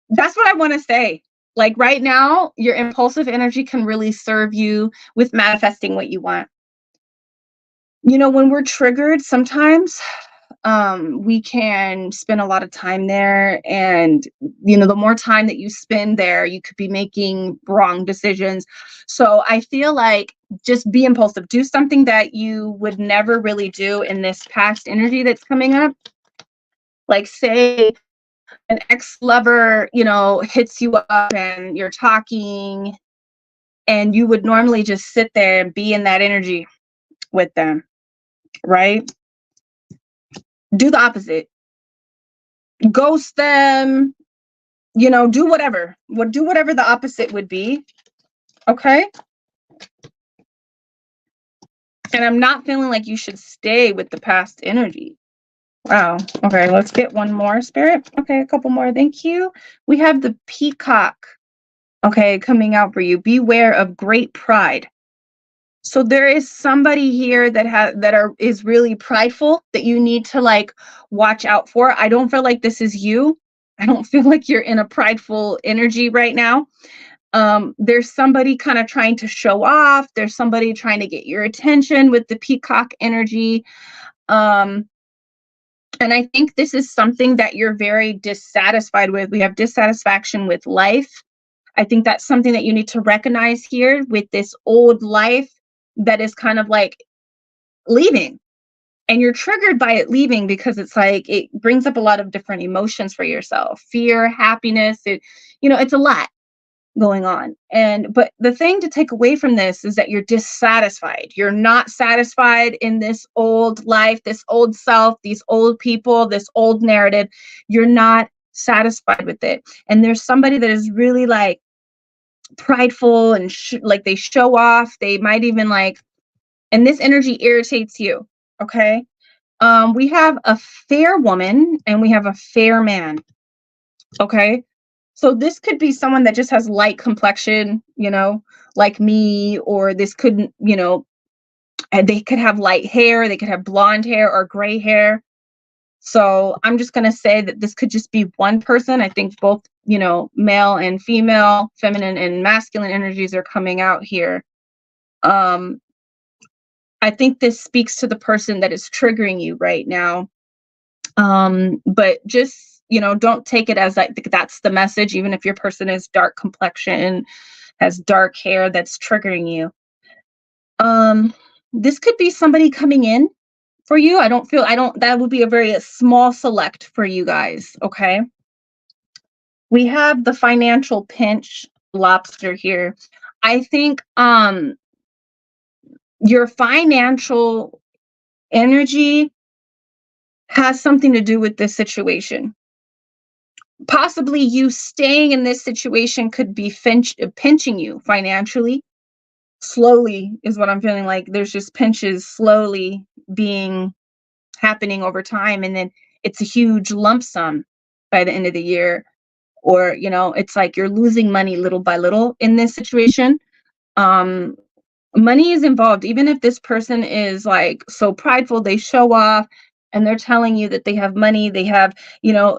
That's what I want to say. Like right now, your impulsive energy can really serve you with manifesting what you want. You know, when we're triggered, sometimes we can spend a lot of time there, and you know, the more time that you spend there, you could be making wrong decisions. So I feel like just be impulsive, do something that you would never really do in this past energy that's coming up. Like say an ex-lover, you know, hits you up and you're talking, and you would normally just sit there and be in that energy with them, right? Do the opposite. Ghost them, you know, do whatever. Do whatever the opposite would be. Okay? And I'm not feeling like you should stay with the past energy. Wow. Okay, let's get one more, Spirit. Okay, a couple more. Thank you. We have the Peacock, okay, coming out for you. Beware of great pride. So there is somebody here that is really prideful that you need to like watch out for. I don't feel like this is you. I don't feel like you're in a prideful energy right now. There's somebody kind of trying to show off. There's somebody trying to get your attention with the peacock energy. And I think this is something that you're very dissatisfied with. We have dissatisfaction with life. I think that's something that you need to recognize here with this old life that is kind of like leaving. And you're triggered by it leaving because it's like it brings up a lot of different emotions for yourself. Fear, happiness, it's a lot going on. But the thing to take away from this is that you're dissatisfied. You're not satisfied in this old life, this old self, these old people, this old narrative. You're not satisfied with it. And there's somebody that is really like prideful and like they show off. They might even like, and this energy irritates you. Okay. We have a fair woman and we have a fair man. Okay. So this could be someone that just has light complexion, like me, or this couldn't, and they could have light hair, they could have blonde hair or gray hair. So I'm just going to say that this could just be one person. I think both, male and female, feminine and masculine energies are coming out here. I think this speaks to the person that is triggering you right now. But just, don't take it as like that's the message, even if your person is dark complexion, has dark hair that's triggering you. This could be somebody coming in for you. That would be a very small select for you guys. Okay. We have the financial pinch lobster here. I think, your financial energy has something to do with this situation. Possibly you staying in this situation could be pinching you financially. Slowly is what I'm feeling like. There's just pinches slowly happening over time. And then it's a huge lump sum by the end of the year. Or, it's like you're losing money little by little in this situation. Money is involved, even if this person is like so prideful, they show off and they're telling you that they have money. They have,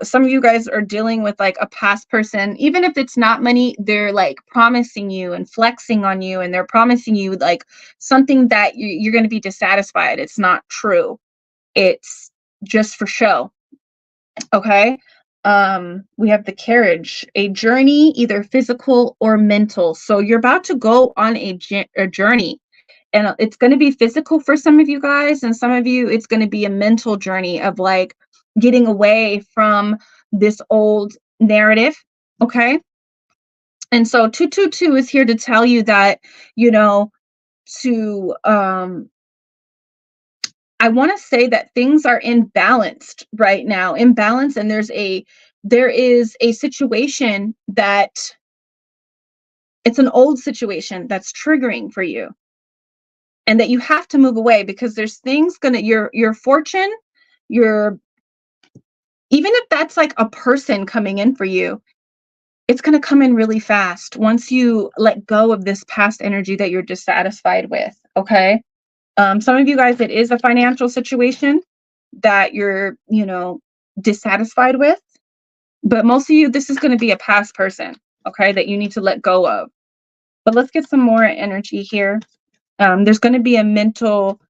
some of you guys are dealing with like a past person. Even if it's not money, they're like promising you and flexing on you, and they're promising you like something that you're going to be dissatisfied. It's not true. It's just for show. Okay. We have the carriage, a journey, either physical or mental. So you're about to go on a journey, and it's going to be physical for some of you guys, and some of you, it's going to be a mental journey of like getting away from this old narrative. Okay. And so 222 is here to tell you that, I want to say that things are imbalanced right now, and there's a there is a situation that it's an old situation that's triggering for you, and that you have to move away, because there's things your fortune, even if that's like a person coming in for you, it's going to come in really fast once you let go of this past energy that you're dissatisfied with. Okay. Some of you guys, it is a financial situation that you're, dissatisfied with, but most of you, this is going to be a past person. Okay. That you need to let go of. But let's get some more energy here. There's going to be a mental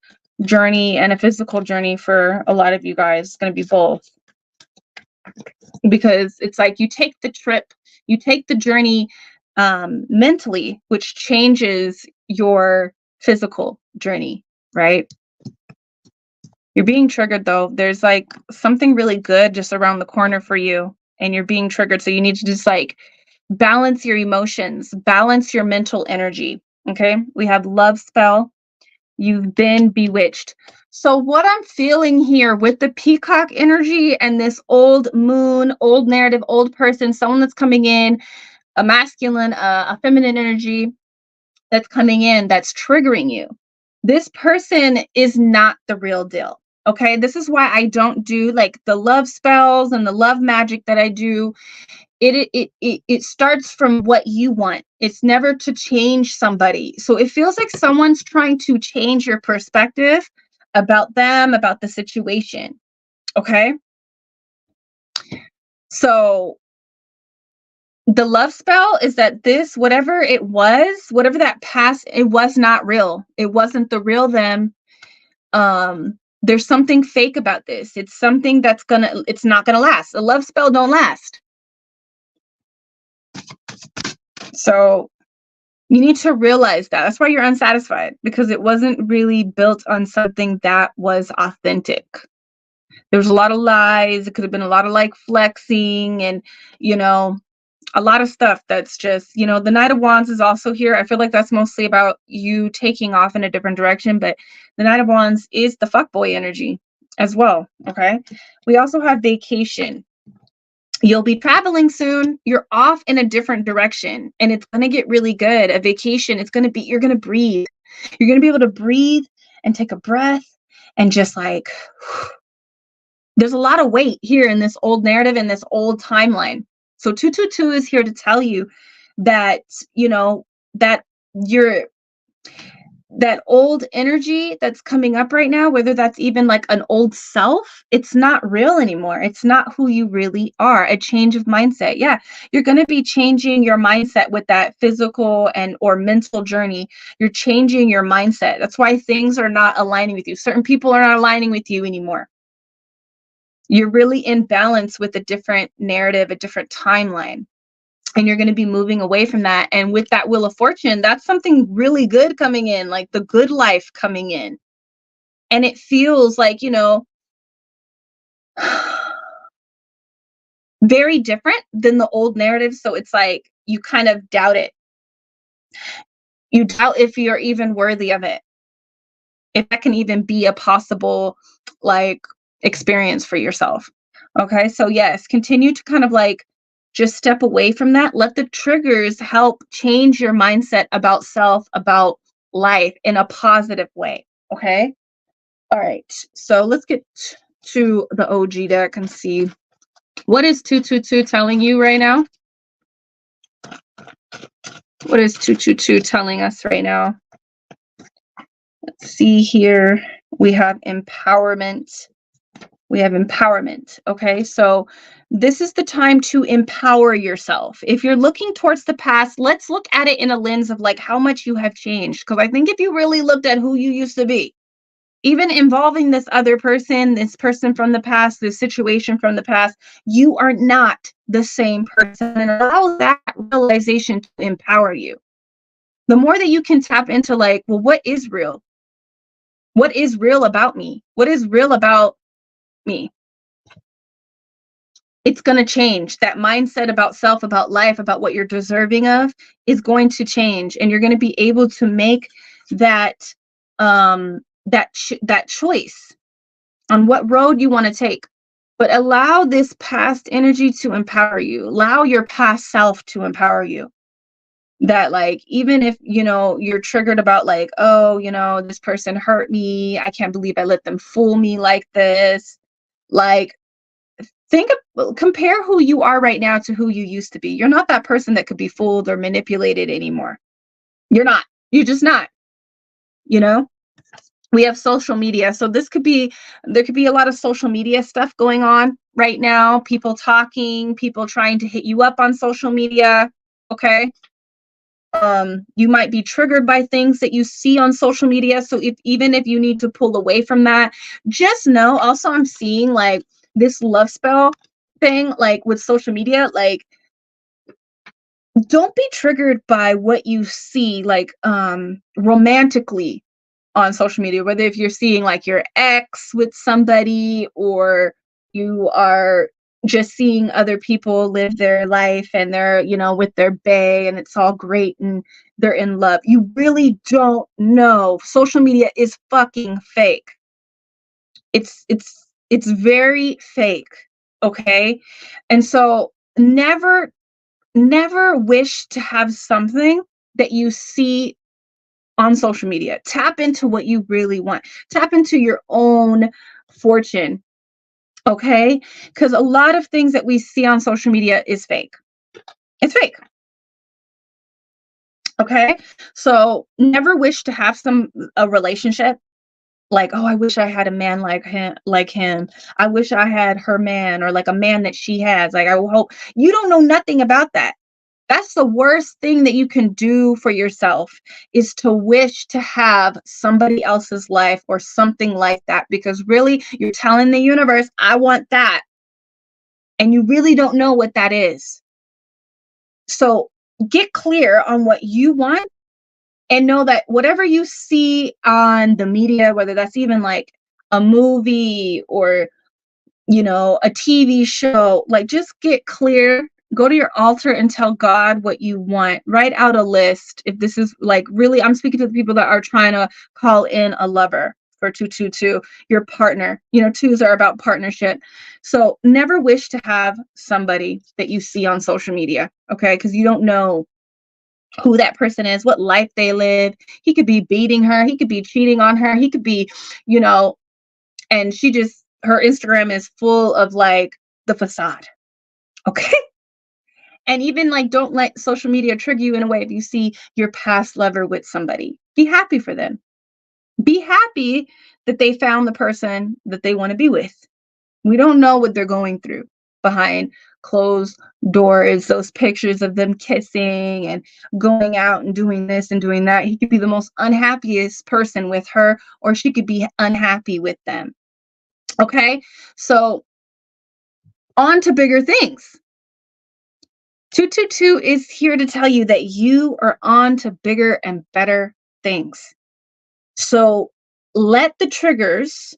journey and a physical journey for a lot of you guys. It's going to be both, because it's like you take the trip, you take the journey mentally, which changes your physical journey, right? You're being triggered though. There's like something really good just around the corner for you, and you're being triggered. So you need to just like balance your emotions, balance your mental energy. Okay. We have love spell. You've been bewitched. So what I'm feeling here with the peacock energy and this old moon, old narrative, old person, someone that's coming in, a masculine, a feminine energy that's coming in, that's triggering you. This person is not the real deal. Okay. This is why I don't do like the love spells and the love magic that I do. It starts from what you want. It's never to change somebody. So it feels like someone's trying to change your perspective about them, about the situation. Okay. So the love spell is that this, whatever it was, whatever that past, it was not real. It wasn't the real them. There's something fake about this. It's something it's not gonna last. A love spell don't last. So you need to realize that. That's why you're unsatisfied, because it wasn't really built on something that was authentic. There was a lot of lies. It could have been a lot of like flexing and, a lot of stuff that's just, the Knight of Wands is also here. I feel like that's mostly about you taking off in a different direction, but the Knight of Wands is the fuckboy energy as well. Okay. We also have vacation. You'll be traveling soon. You're off in a different direction, and it's going to get really good. A vacation, you're going to breathe. You're going to be able to breathe and take a breath and just like, there's a lot of weight here in this old narrative, in this old timeline. So 222 is here to tell you that, that that old energy that's coming up right now, whether that's even like an old self, it's not real anymore. It's not who you really are. A change of mindset. Yeah, you're going to be changing your mindset with that physical or mental journey. You're changing your mindset. That's why things are not aligning with you. Certain people are not aligning with you anymore. You're really in balance with a different narrative, a different timeline. And you're going to be moving away from that. And with that Wheel of Fortune, that's something really good coming in, like the good life coming in. And it feels like, very different than the old narrative. So it's like you kind of doubt it. You doubt if you're even worthy of it, if that can even be a possible like experience for yourself. Okay. So yes, continue to kind of like just step away from that. Let the triggers help change your mindset about self, about life in a positive way. Okay. All right. So let's get to the OG deck and see what is 222 telling you right now. What is 222 telling us right now? Let's see here. We have empowerment. We have empowerment. Okay, so this is the time to empower yourself. If you're looking towards the past, let's look at it in a lens of like how much you have changed. Because I think if you really looked at who you used to be, even involving this other person, this person from the past, this situation from the past, you are not the same person. And allow that realization to empower you. The more that you can tap into like, well, what is real? What is real about me? What is real about me? It's going to change. That mindset about self, about life, about what you're deserving of is going to change. And you're going to be able to make that that choice on what road you want to take. But allow this past energy to empower you. Allow your past self to empower you. That, like, even if, you know, you're triggered about, like, oh, you know, this person hurt me, I can't believe I let them fool me like this. Like, compare who you are right now to who you used to be. You're not that person that could be fooled or manipulated anymore. You're not. You're just not. You know, we have social media, so there could be a lot of social media stuff going on right now. People talking, people trying to hit you up on social media. Okay. You might be triggered by things that you see on social media. So even if you need to pull away from that, just know also I'm seeing like this love spell thing, like with social media, like don't be triggered by what you see, like romantically on social media, whether if you're seeing like your ex with somebody, or you are just seeing other people live their life and they're, you know, with their bae and it's all great and they're in love. You really don't know. Social media is fucking fake. It's very fake. Okay. And so never wish to have something that you see on social media. Tap into what you really want. Tap into your own fortune. Okay? Because a lot of things that we see on social media is fake. It's fake. Okay? So never wish to have a relationship like, oh, I wish I had a man like him. I wish I had her man, or like a man that she has. Like, I hope you don't know nothing about that. That's the worst thing that you can do for yourself, is to wish to have somebody else's life or something like that, because really you're telling the universe, I want that. And you really don't know what that is. So get clear on what you want, and know that whatever you see on the media, whether that's even like a movie or, you know, a TV show, like just get clear. Go to your altar and tell God what you want. Write out a list. If this is like really, I'm speaking to the people that are trying to call in a lover for 222, your partner. You know, twos are about partnership. So never wish to have somebody that you see on social media, okay? Because you don't know who that person is, what life they live. He could be beating her. He could be cheating on her. He could be, you know, and her Instagram is full of like the facade. Okay. And even like, don't let social media trigger you in a way. If you see your past lover with somebody, be happy for them. Be happy that they found the person that they want to be with. We don't know what they're going through behind closed doors, those pictures of them kissing and going out and doing this and doing that. He could be the most unhappiest person with her, or she could be unhappy with them. Okay, so on to bigger things. 222 is here to tell you that you are on to bigger and better things. So let the triggers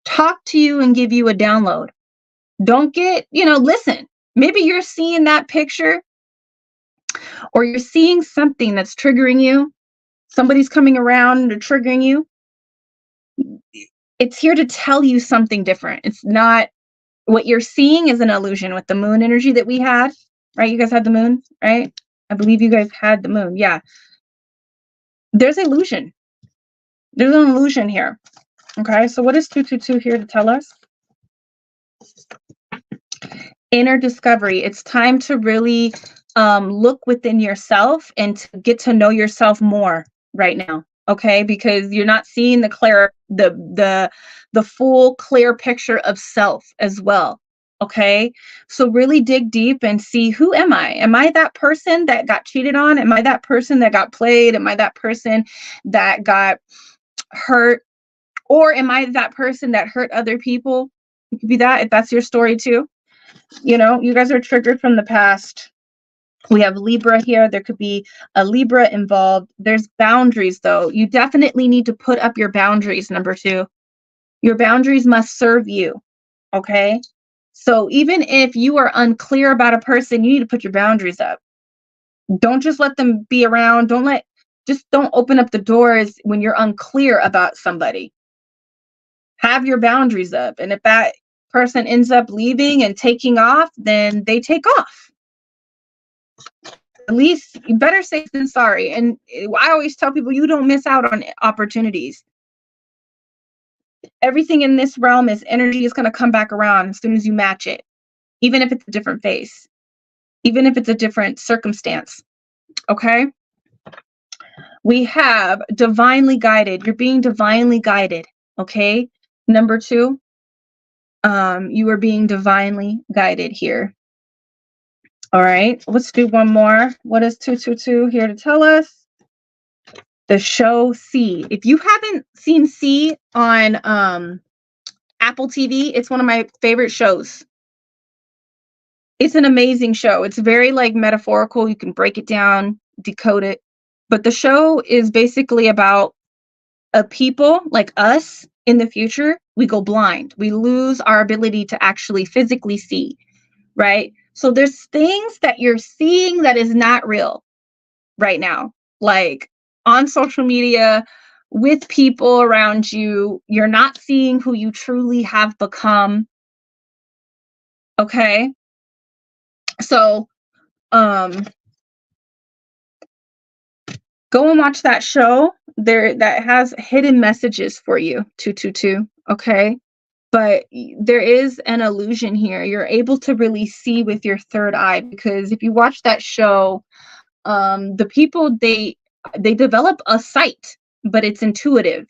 talk to you and give you a download. Don't get, listen. Maybe you're seeing that picture, or you're seeing something that's triggering you. Somebody's coming around and triggering you. It's here to tell you something different. It's not what you're seeing is an illusion with the moon energy that we had, right? You guys had the moon, right? I believe you guys had the moon. Yeah. There's illusion. There's an illusion here. Okay. So what is 222 here to tell us? Inner discovery. It's time to really look within yourself and to get to know yourself more right now. Okay, because you're not seeing the full clear picture of self as well. Okay, so really dig deep and see, who am I? Am I that person that got cheated on? Am I that person that got played? Am I that person that got hurt? Or am I that person that hurt other people? It could be that, if that's your story too. You guys are triggered from the past. We have Libra here. There could be a Libra involved. There's boundaries, though. You definitely need to put up your boundaries, number 2. Your boundaries must serve you, okay? So even if you are unclear about a person, you need to put your boundaries up. Don't just let them be around. Just don't open up the doors when you're unclear about somebody. Have your boundaries up. And if that person ends up leaving and taking off, then they take off. At least better safe than sorry. And I always tell people, you don't miss out on opportunities. Everything in this realm is energy is going to come back around as soon as you match it, even if it's a different face, even if it's a different circumstance. Okay. We have divinely guided. You're being divinely guided. Okay. Number 2, you are being divinely guided here. All right, let's do one more. What is 222 here to tell us? The show C. If you haven't seen C on Apple TV, it's one of my favorite shows. It's an amazing show. It's very like metaphorical. You can break it down, decode it. But the show is basically about a people like us in the future. We go blind. We lose our ability to actually physically see, right? So there's things that you're seeing that is not real right now, like on social media, with people around you. You're not seeing who you truly have become. Okay. So, go and watch that show there that has hidden messages for you, 222. Okay. But there is an illusion here. You're able to really see with your third eye, because if you watch that show, the people, they develop a sight, but it's intuitive.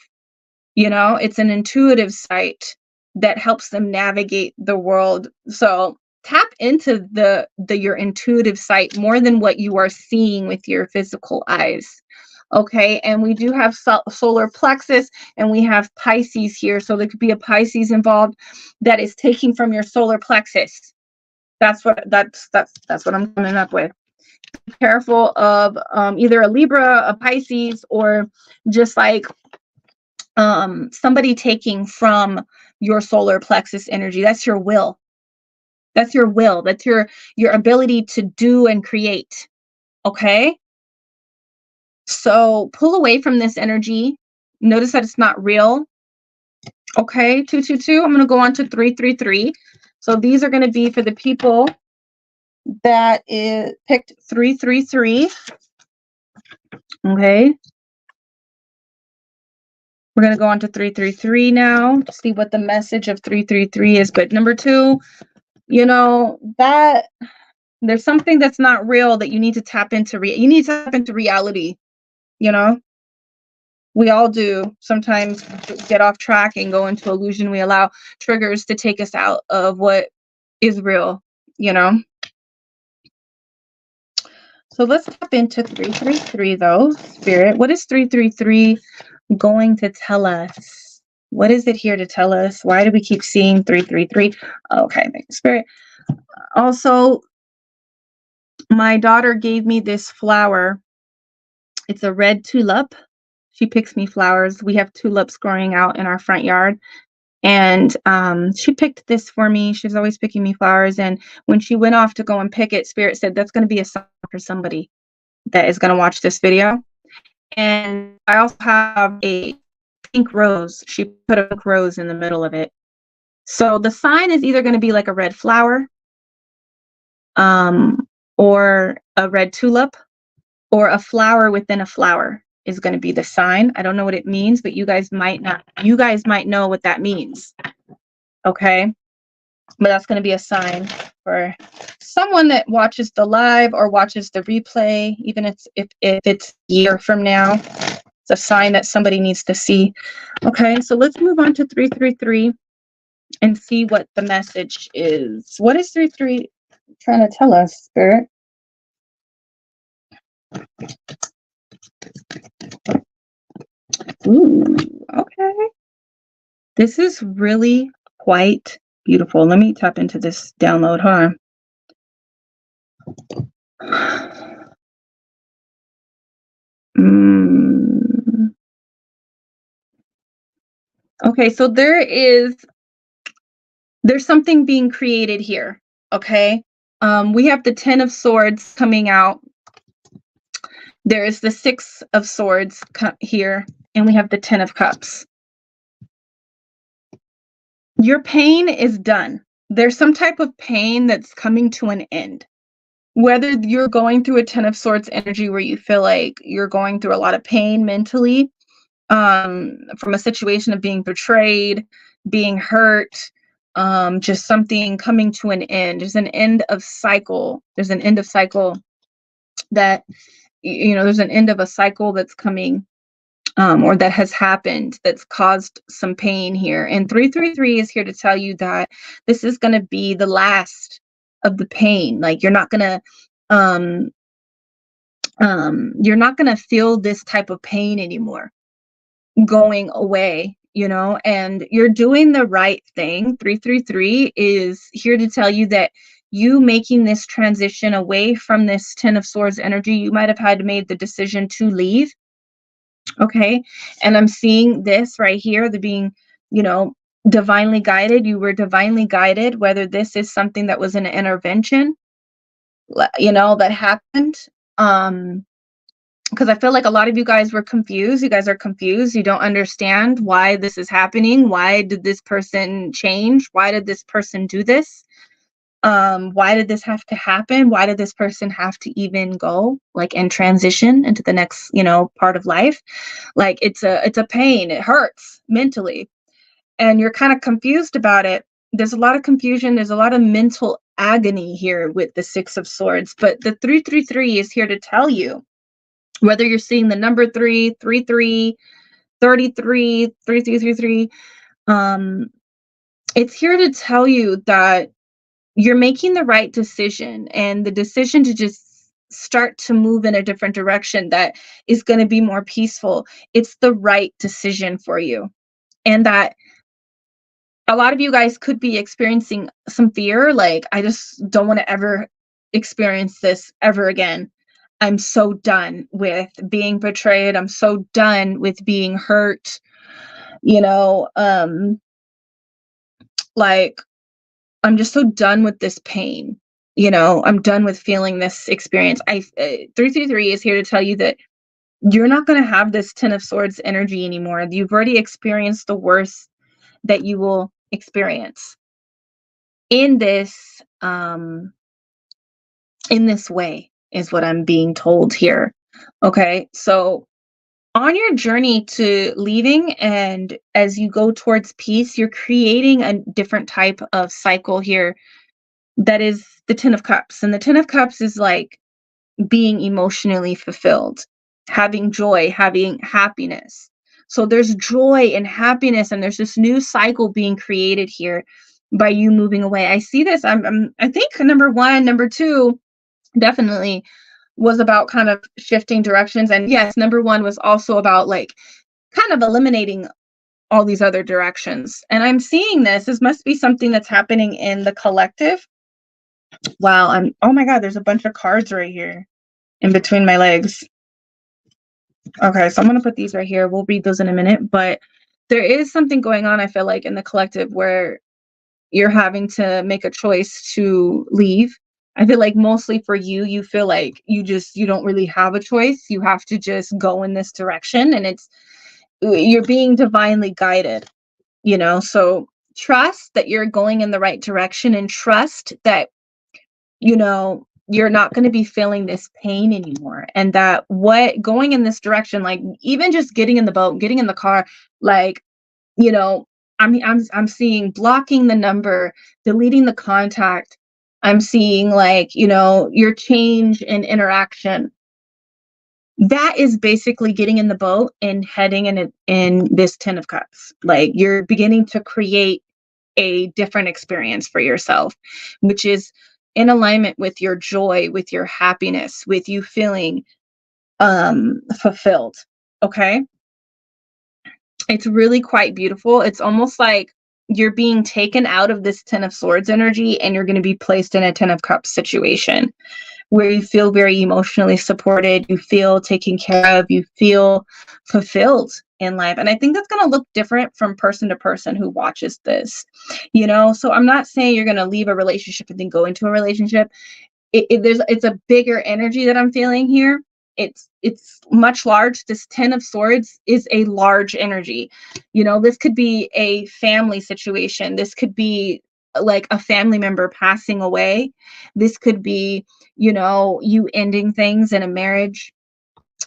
You know, it's an intuitive sight that helps them navigate the world. So tap into your intuitive sight more than what you are seeing with your physical eyes. Okay, and we do have solar plexus, and we have Pisces here, so there could be a Pisces involved that is taking from your solar plexus. That's what I'm coming up with. Be careful of either a Libra, a Pisces, or just like somebody taking from your solar plexus energy. That's your will. That's your will. That's your ability to do and create. Okay. So pull away from this energy. Notice that it's not real. Okay, 222. I'm going to go on to 333. So these are going to be for the people that picked 333. Okay. We're going to go on to 333 now to see what the message of 333 is. But number 2, you know, that there's something that's not real that you need to tap into. You need to tap into reality. You know, we all do sometimes get off track and go into illusion. We allow triggers to take us out of what is real, you know. So let's tap into 333 though, Spirit. What is 333 going to tell us? What is it here to tell us? Why do we keep seeing 333? Okay, thank you, Spirit. Also, my daughter gave me this flower. It's a red tulip. She picks me flowers. We have tulips growing out in our front yard. And she picked this for me. She's always picking me flowers. And when she went off to go and pick it, Spirit said, that's going to be a sign for somebody that is going to watch this video. And I also have a pink rose. She put a pink rose in the middle of it. So the sign is either going to be like a red flower, or a red tulip, or a flower within a flower is going to be the sign. I don't know what it means, but you guys might know what that means. Okay. But that's going to be a sign for someone that watches the live or watches the replay, even if it's a year from now. It's a sign that somebody needs to see. Okay, so let's move on to 333 and see what the message is. What is 33 trying to tell us, Spirit? Ooh, okay. This is really quite beautiful. Let me tap into this download. Hold on. Okay, so there's something being created here. Okay. We have the 10 of Swords coming out. There is the 6 of Swords here, and we have the 10 of Cups. Your pain is done. There's some type of pain that's coming to an end. Whether you're going through a Ten of Swords energy where you feel like you're going through a lot of pain mentally, from a situation of being betrayed, being hurt, just something coming to an end. There's an end of cycle. There's an end of cycle that, there's an end of a cycle that's coming, or that has happened, that's caused some pain here. And 333 is here to tell you that this is going to be the last of the pain. Like, you're not going to feel this type of pain anymore going away, and you're doing the right thing. 333 is here to tell you that you making this transition away from this Ten of Swords energy, you might have had to made the decision to leave. Okay. And I'm seeing this right here, the being, divinely guided. You were divinely guided, whether this is something that was an intervention, that happened. Because I feel like a lot of you guys were confused. You guys are confused. You don't understand why this is happening. Why did this person change? Why did this person do this? Why did this have to happen? Why did this person have to even go, like, and transition into the next, part of life? Like, it's a pain. It hurts mentally. And you're kind of confused about it. There's a lot of confusion. There's a lot of mental agony here with the Six of Swords. But the 333 is here to tell you, whether you're seeing the number 3, 33, 33, 3333, it's here to tell you that you're making the right decision, and the decision to just start to move in a different direction that is going to be more peaceful. It's the right decision for you. And that a lot of you guys could be experiencing some fear. Like, I just don't want to ever experience this ever again. I'm so done with being betrayed. I'm so done with being hurt. Like, I'm just so done with this pain. I'm done with feeling this experience. 333 is here to tell you that you're not going to have this Ten of Swords energy anymore. You've already experienced the worst that you will experience in this way, is what I'm being told here. Okay, so on your journey to leaving, and as you go towards peace, you're creating a different type of cycle here. That is the Ten of Cups. And the Ten of Cups is like being emotionally fulfilled, having joy, having happiness. So there's joy and happiness, and there's this new cycle being created here by you moving away. I see this. I think number 1, number 2 definitely was about kind of shifting directions. And yes, number 1 was also about, like, kind of eliminating all these other directions. And I'm seeing this must be something that's happening in the collective. Wow, oh my God, there's a bunch of cards right here in between my legs. Okay, so I'm going to put these right here. We'll read those in a minute. But there is something going on, I feel like, in the collective where you're having to make a choice to leave. I feel like mostly for you, you feel like you don't really have a choice. You have to just go in this direction, and you're being divinely guided, so trust that you're going in the right direction, and trust that, you're not going to be feeling this pain anymore. And that going in this direction, like, even just getting in the boat, getting in the car, like, I'm seeing blocking the number, deleting the contact. I'm seeing, like, your change in interaction. That is basically getting in the boat and heading in this Ten of Cups. Like, you're beginning to create a different experience for yourself, which is in alignment with your joy, with your happiness, with you feeling fulfilled. Okay. It's really quite beautiful. It's almost like you're being taken out of this Ten of Swords energy, and you're going to be placed in a Ten of Cups situation where you feel very emotionally supported, you feel taken care of, you feel fulfilled in life. And I think that's going to look different from person to person who watches this, so I'm not saying you're going to leave a relationship and then go into a relationship. It's a bigger energy that I'm feeling here. it's much large. This 10 of Swords is a large energy. You know, this could be a family situation. This could be like a family member passing away. This could be, you know, you ending things in a marriage.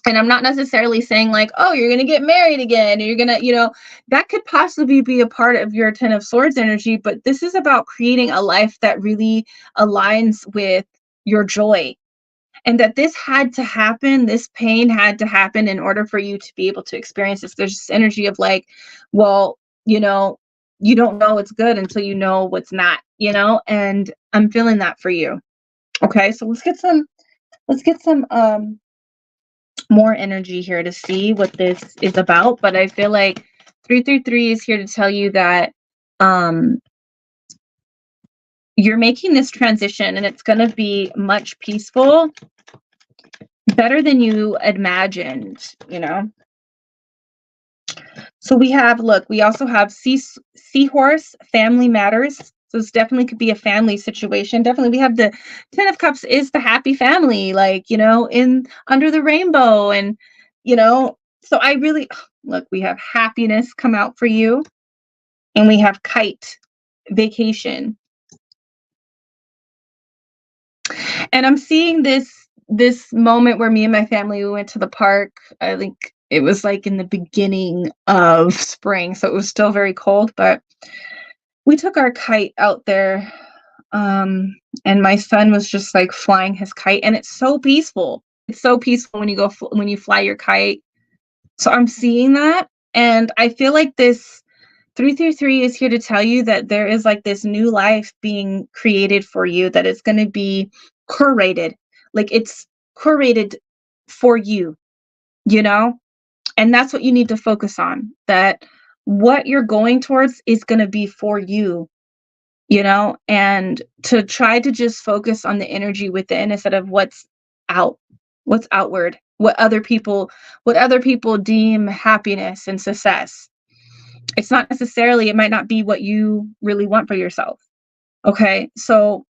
And I'm not necessarily saying like, oh, you're going to get married again, or you're going to, you know, that could possibly be a part of your 10 of Swords energy, but this is about creating a life that really aligns with your joy. And that this had to happen, this pain had to happen in order for you to be able to experience this. There's this energy of like, well, you know, you don't know what's good until you know what's not, you know, and I'm feeling that for you. Okay, so let's get some more energy here to see what this is about. But I feel like 333 is here to tell you that you're making this transition and it's going to be much peaceful, better than you imagined, you know. So we have, look, we also have seahorse, family matters. So this definitely could be a family situation. Definitely we have the 10 of Cups is the happy family, like, you know, in under the rainbow. And, you know, so I really, look, we have happiness come out for you. And we have kite, vacation. And I'm seeing this moment where me and my family, we went to the park. I think it was like in the beginning of spring, so it was still very cold, but we took our kite out there, and my son was just like flying his kite, and it's so peaceful. It's so peaceful when you go when you fly your kite. So I'm seeing that, and I feel like this 333 is here to tell you that there is like this new life being created for you, that it's going to be curated, like it's curated for you, you know. And that's what you need to focus on, that what you're going towards is going to be for you, you know, and to try to just focus on the energy within instead of what's outward, what other people deem happiness and success. It's not necessarily, it might not be what you really want for yourself. Okay. So,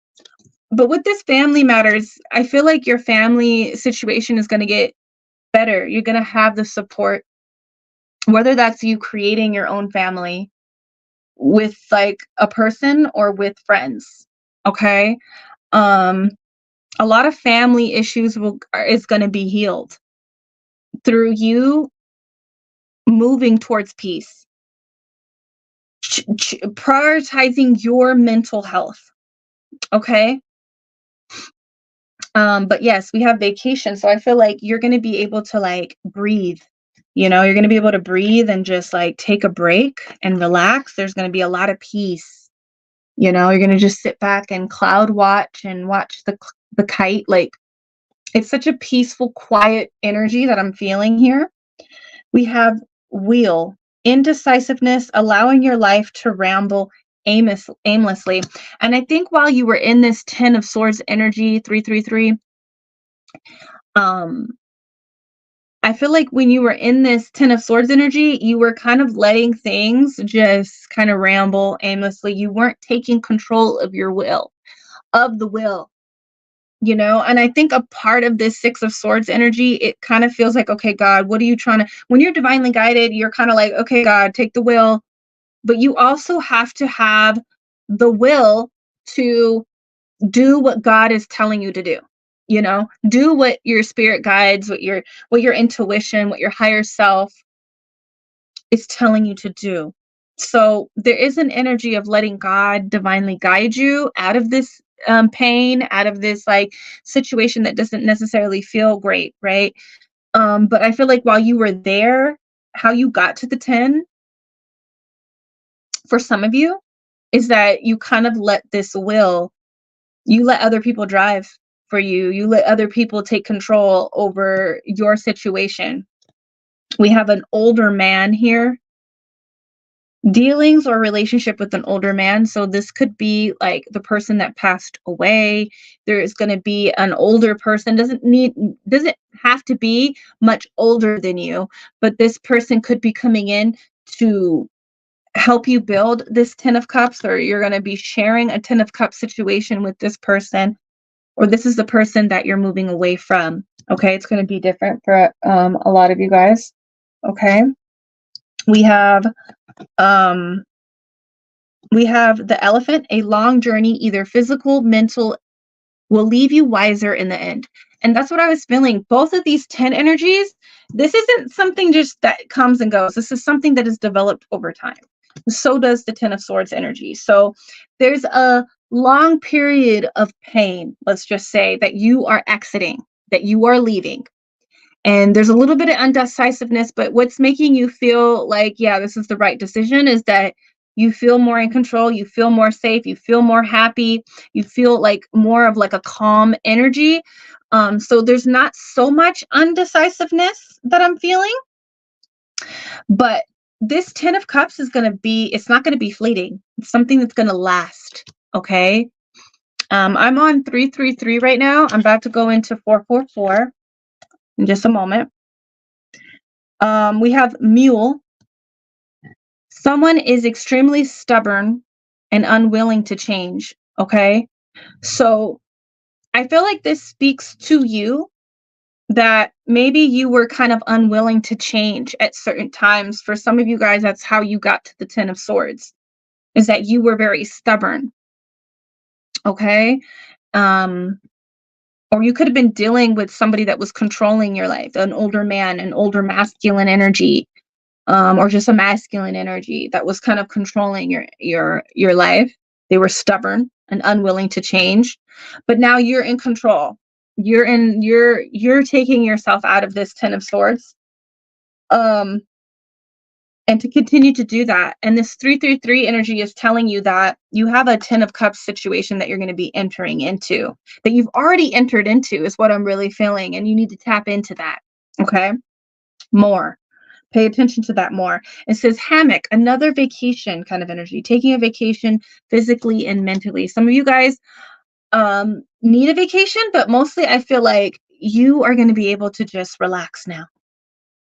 but with this family matters, I feel like your family situation is going to get better. You're going to have the support, whether that's you creating your own family with like a person or with friends. Okay. A lot of family issues is going to be healed through you moving towards peace, prioritizing your mental health. Okay. But yes, we have vacation. So I feel like you're going to be able to like breathe, you know, you're going to be able to breathe and just like take a break and relax. There's going to be a lot of peace. You know, you're going to just sit back and cloud watch and watch the kite. Like, it's such a peaceful, quiet energy that I'm feeling here. We have wheel, indecisiveness, allowing your life to ramble aimlessly. And I think while you were in this 10 of Swords energy, 333, I feel like when you were in this 10 of Swords energy, you were kind of letting things just kind of ramble aimlessly. You weren't taking control of your will, of the will, you know? And I think a part of this 6 of Swords energy, it kind of feels like, okay, God, what are you trying to, when you're divinely guided, you're kind of like, okay, God, take the will. But you also have to have the will to do what God is telling you to do. You know, do what your spirit guides, what your intuition, what your higher self is telling you to do. So there is an energy of letting God divinely guide you out of this pain, out of this like situation that doesn't necessarily feel great, right? But I feel like while you were there, how you got to the 10 for some of you is that you kind of let this will, you let other people drive for you. You let other people take control over your situation. We have an older man here. Dealings or relationship with an older man. So this could be like the person that passed away. There is going to be an older person. Doesn't have to be much older than you, but this person could be coming in to help you build this 10 of Cups, or you're going to be sharing a 10 of Cups situation with this person. or this is the person that you're moving away from. Okay, it's going to be different for a lot of you guys. Okay, we have the elephant. A long journey, either physical, mental, will leave you wiser in the end. And that's what I was feeling. Both of these 10 energies, this isn't something just that comes and goes. This is something that is developed over time. So does the 10 of Swords energy. So there's a long period of pain, let's just say, that you are exiting, that you are leaving. And there's a little bit of undecisiveness, but what's making you feel like, yeah, this is the right decision is that you feel more in control, you feel more safe, you feel more happy, you feel like more of like a calm energy. So there's not so much undecisiveness that I'm feeling, but this 10 of Cups is going to be, it's not going to be fleeting. It's something that's going to last. Okay. I'm on 333 right now. I'm about to go into 444 in just a moment. We have Mule. Someone is extremely stubborn and unwilling to change. Okay. So I feel like this speaks to you, that maybe you were kind of unwilling to change at certain times. For some of you guys, that's how you got to the 10 of Swords, is that you were very stubborn. Okay. Or you could have been dealing with somebody that was controlling your life, an older man, an older masculine energy, or just a masculine energy that was kind of controlling your life. They were stubborn and unwilling to change, but now you're in control. You're taking yourself out of this 10 of Swords, and to continue to do that. And this 333 energy is telling you that you have a 10 of Cups situation that you're going to be entering into, that you've already entered into, is what I'm really feeling. And you need to tap into that. Okay. More. Pay attention to that more. It says hammock, another vacation kind of energy, taking a vacation physically and mentally. Some of you guys need a vacation, but mostly I feel like you are going to be able to just relax now.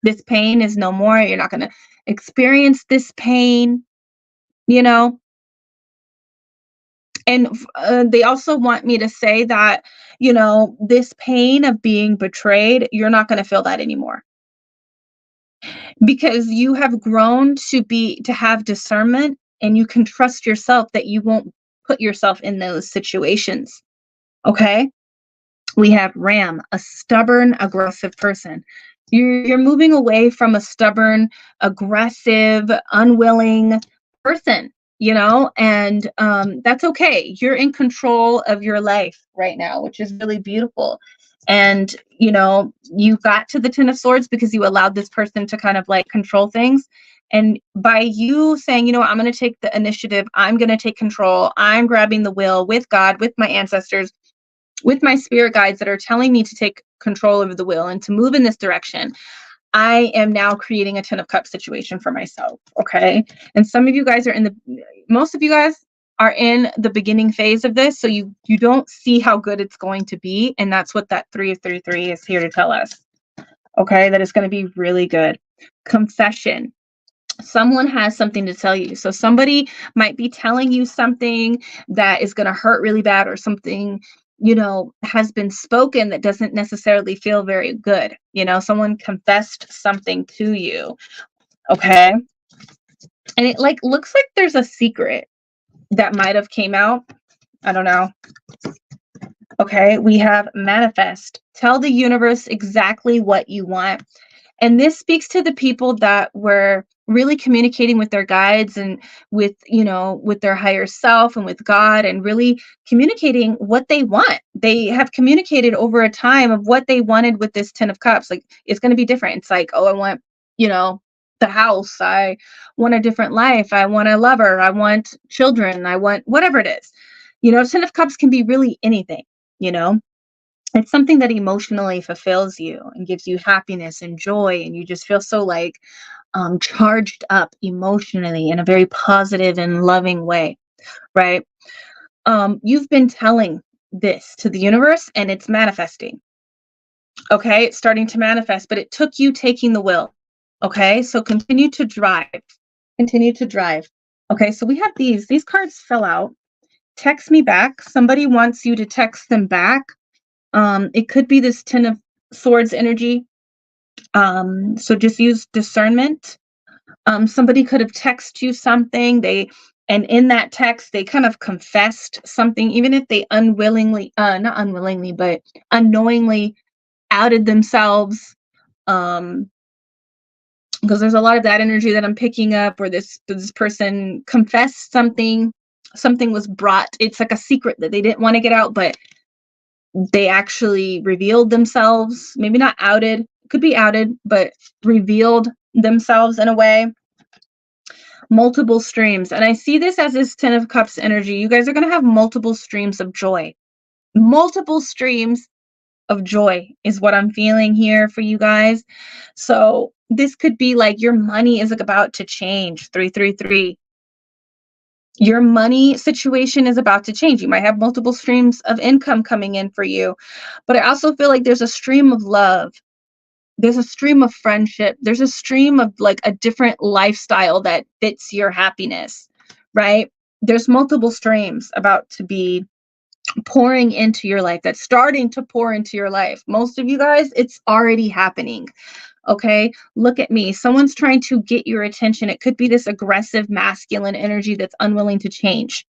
This pain is no more. You're not going to experience this pain, you know. And they also want me to say that, you know, this pain of being betrayed, you're not going to feel that anymore, because you have grown to have discernment, and you can trust yourself that you won't put yourself in those situations. Okay. We have Ram, a stubborn, aggressive person. You're moving away from a stubborn, aggressive, unwilling person, you know, and that's okay. You're in control of your life right now, which is really beautiful. And, you know, you got to the 10 of Swords because you allowed this person to kind of like control things. And by you saying, you know what, I'm going to take the initiative, I'm going to take control, I'm grabbing the wheel with God, with my ancestors, with my spirit guides that are telling me to take control of the wheel and to move in this direction, I am now creating a 10 of Cups situation for myself. Okay. And some of you guys are most of you guys are in the beginning phase of this. So you don't see how good it's going to be. And that's what that 3 of 33 is here to tell us. Okay. That it's going to be really good. Confession. Someone has something to tell you. So somebody might be telling you something that is going to hurt really bad, or something, you know, has been spoken that doesn't necessarily feel very good. You know, someone confessed something to you. Okay. And it like looks like there's a secret that might have came out. I don't know. Okay. We have manifest. Tell the universe exactly what you want. And this speaks to the people that were really communicating with their guides and with, you know, with their higher self and with God, and really communicating what they want. They have communicated over a time of what they wanted with this 10 of Cups. Like, it's going to be different. It's like, oh, I want, you know, the house. I want a different life. I want a lover. I want children. I want whatever it is. You know, 10 of Cups can be really anything, you know. It's something that emotionally fulfills you and gives you happiness and joy, and you just feel so like charged up emotionally in a very positive and loving way, right? You've been telling this to the universe, and it's manifesting. Okay, it's starting to manifest, but it took you taking the will. Okay, so continue to drive. Continue to drive. Okay, so we have these cards fell out. text me back. Somebody wants you to text them back. It could be this Ten of Swords energy. So just use discernment. Somebody could have texted you something, and in that text, they kind of confessed something, even if they unwillingly, not unwillingly, but unknowingly outed themselves. Because there's a lot of that energy that I'm picking up, where this person confessed something was brought. It's like a secret that they didn't want to get out, but they actually revealed themselves. Maybe not outed, could be outed, but revealed themselves in a way. Multiple streams. And I see this as this Ten of Cups energy. You guys are going to have multiple streams of joy. Multiple streams of joy is what I'm feeling here for you guys. So this could be like your money is like about to change. 333. Your money situation is about to change. You might have multiple streams of income coming in for you, but I also feel like there's a stream of love. There's a stream of friendship. There's a stream of like a different lifestyle that fits your happiness, right? There's multiple streams about to be pouring into your life, that's starting to pour into your life. Most of you guys, it's already happening. Okay, look at me. Someone's trying to get your attention. It could be this aggressive masculine energy that's unwilling to change.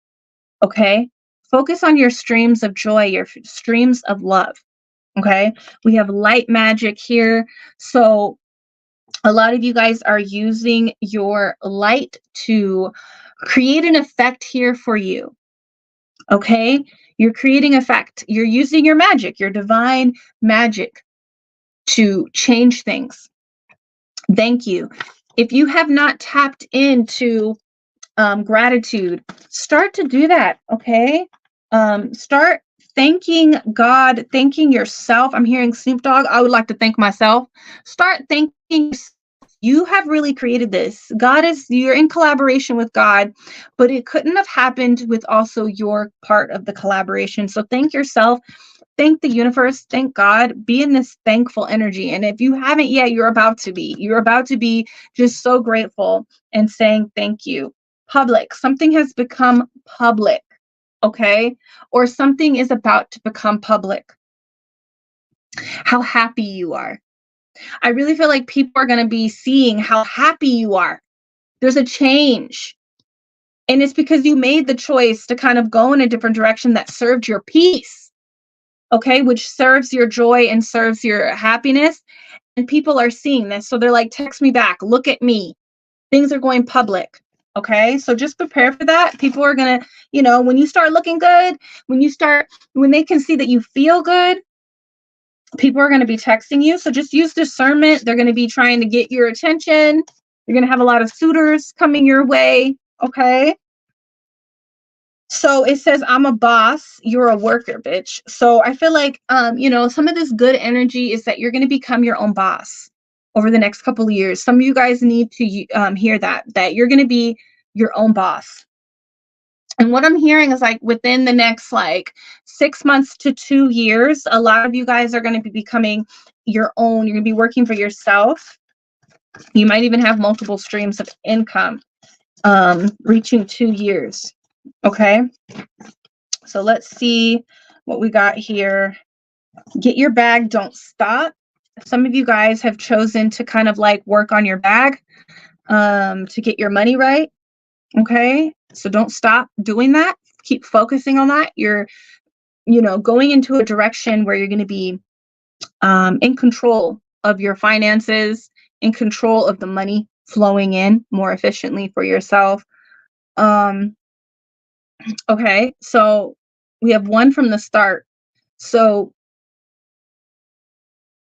Okay, focus on your streams of joy, your streams of love. Okay, we have light magic here. So a lot of you guys are using your light to create an effect here for you. Okay, you're creating effect. You're using your magic, your divine magic, to change things. Thank you. If you have not tapped into gratitude, start to do that. Okay, start thanking God, thanking yourself. I'm hearing Snoop Dogg. I would like to thank myself. Start thanking yourself. You have really created this. You're in collaboration with God, but it couldn't have happened with also your part of the collaboration. So thank yourself, thank the universe, thank God, be in this thankful energy. And if you haven't yet, you're about to be. You're about to be just so grateful and saying thank you. Public, something has become public, okay? Or something is about to become public. How happy you are. I really feel like people are going to be seeing how happy you are. There's a change. And it's because you made the choice to kind of go in a different direction that served your peace, okay, which serves your joy and serves your happiness. And people are seeing this. So they're like, text me back. Look at me. Things are going public. Okay, so just prepare for that. People are going to, when you start looking good, when they can see that you feel good, people are going to be texting you. So just use discernment. They're going to be trying to get your attention. You're going to have a lot of suitors coming your way. Okay. So it says, I'm a boss, you're a worker, bitch. So I feel like, some of this good energy is that you're going to become your own boss over the next couple of years. Some of you guys need to hear that you're going to be your own boss. And what I'm hearing is like within the next 6 months to 2 years, a lot of you guys are going to be becoming your own. You're going to be working for yourself. You might even have multiple streams of income, reaching 2 years. Okay. So let's see what we got here. Get your bag. Don't stop. Some of you guys have chosen to kind of work on your bag to get your money right. Okay. So don't stop doing that. Keep focusing on that. You're, going into a direction where you're going to be in control of your finances, in control of the money flowing in more efficiently for yourself. Okay. So we have one from the start. So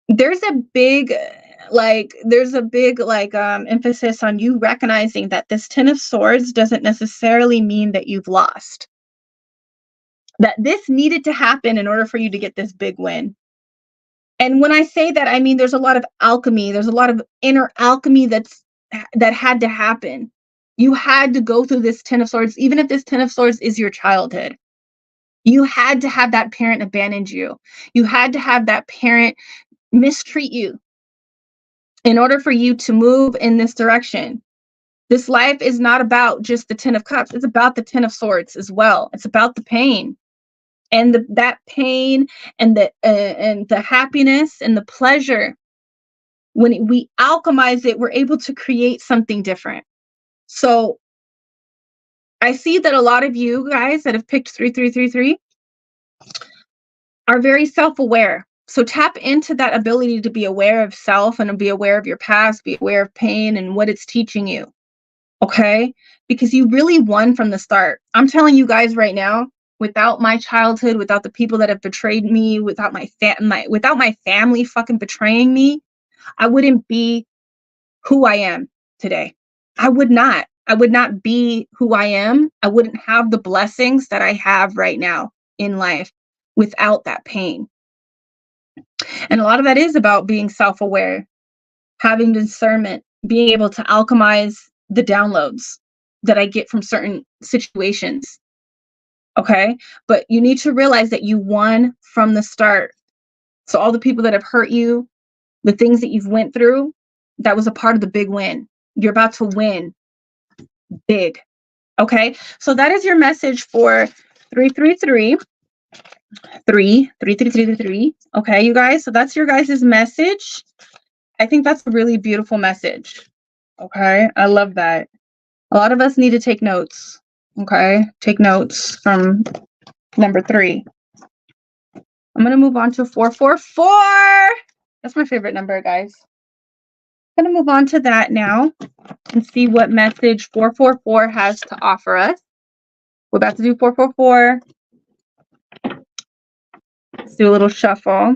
there's a big emphasis on you recognizing that this Ten of Swords doesn't necessarily mean that you've lost. That this needed to happen in order for you to get this big win. And when I say that, I mean there's a lot of alchemy. There's a lot of inner alchemy that had to happen. You had to go through this Ten of Swords, even if this Ten of Swords is your childhood. You had to have that parent abandon you. You had to have that parent mistreat you in order for you to move in this direction. This life is not about just the 10 of cups. It's about the 10 of swords as well. It's about the pain, and that pain and the happiness and the pleasure. When we alchemize it, we're able to create something different. So I see that a lot of you guys that have picked 3333 are very self-aware. So tap into that ability to be aware of self and to be aware of your past, be aware of pain and what it's teaching you. Okay? Because you really won from the start. I'm telling you guys right now, without my childhood, without the people that have betrayed me, without my family fucking betraying me, I wouldn't be who I am today. I would not be who I am. I wouldn't have the blessings that I have right now in life without that pain. And a lot of that is about being self-aware, having discernment, being able to alchemize the downloads that I get from certain situations. Okay? But you need to realize that you won from the start. So all the people that have hurt you, the things that you've went through, that was a part of the big win. You're about to win big. Okay? So that is your message for 333. 33333. Okay, you guys. So that's your guys' message. I think that's a really beautiful message. Okay, I love that. A lot of us need to take notes. Okay, take notes from number 3. I'm gonna move on to 444. That's my favorite number, guys. I'm gonna move on to that now and see what message 444 has to offer us. We're about to do 444. Let's do a little shuffle.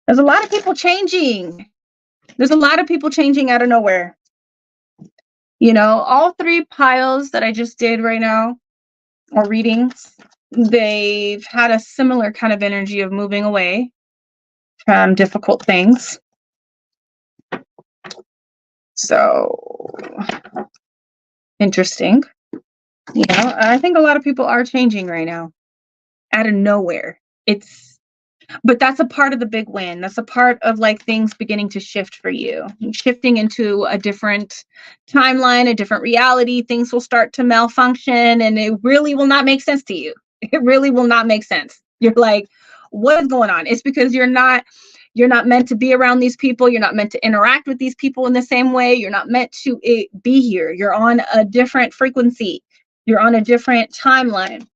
There's a lot of people changing. There's a lot of people changing out of nowhere. You know, all 3 piles that I just did right now, or readings, they've had a similar kind of energy of moving away from difficult things. So, interesting. You know, I think a lot of people are changing right now out of nowhere. But that's a part of the big win. That's a part of like things beginning to shift for you, shifting into a different timeline, a different reality. Things will start to malfunction and it really will not make sense to you. It really will not make sense. You're like, what is going on? It's because you're not meant to be around these people. You're not meant to interact with these people in the same way. You're not meant to be here. You're on a different frequency. You're on a different timeline.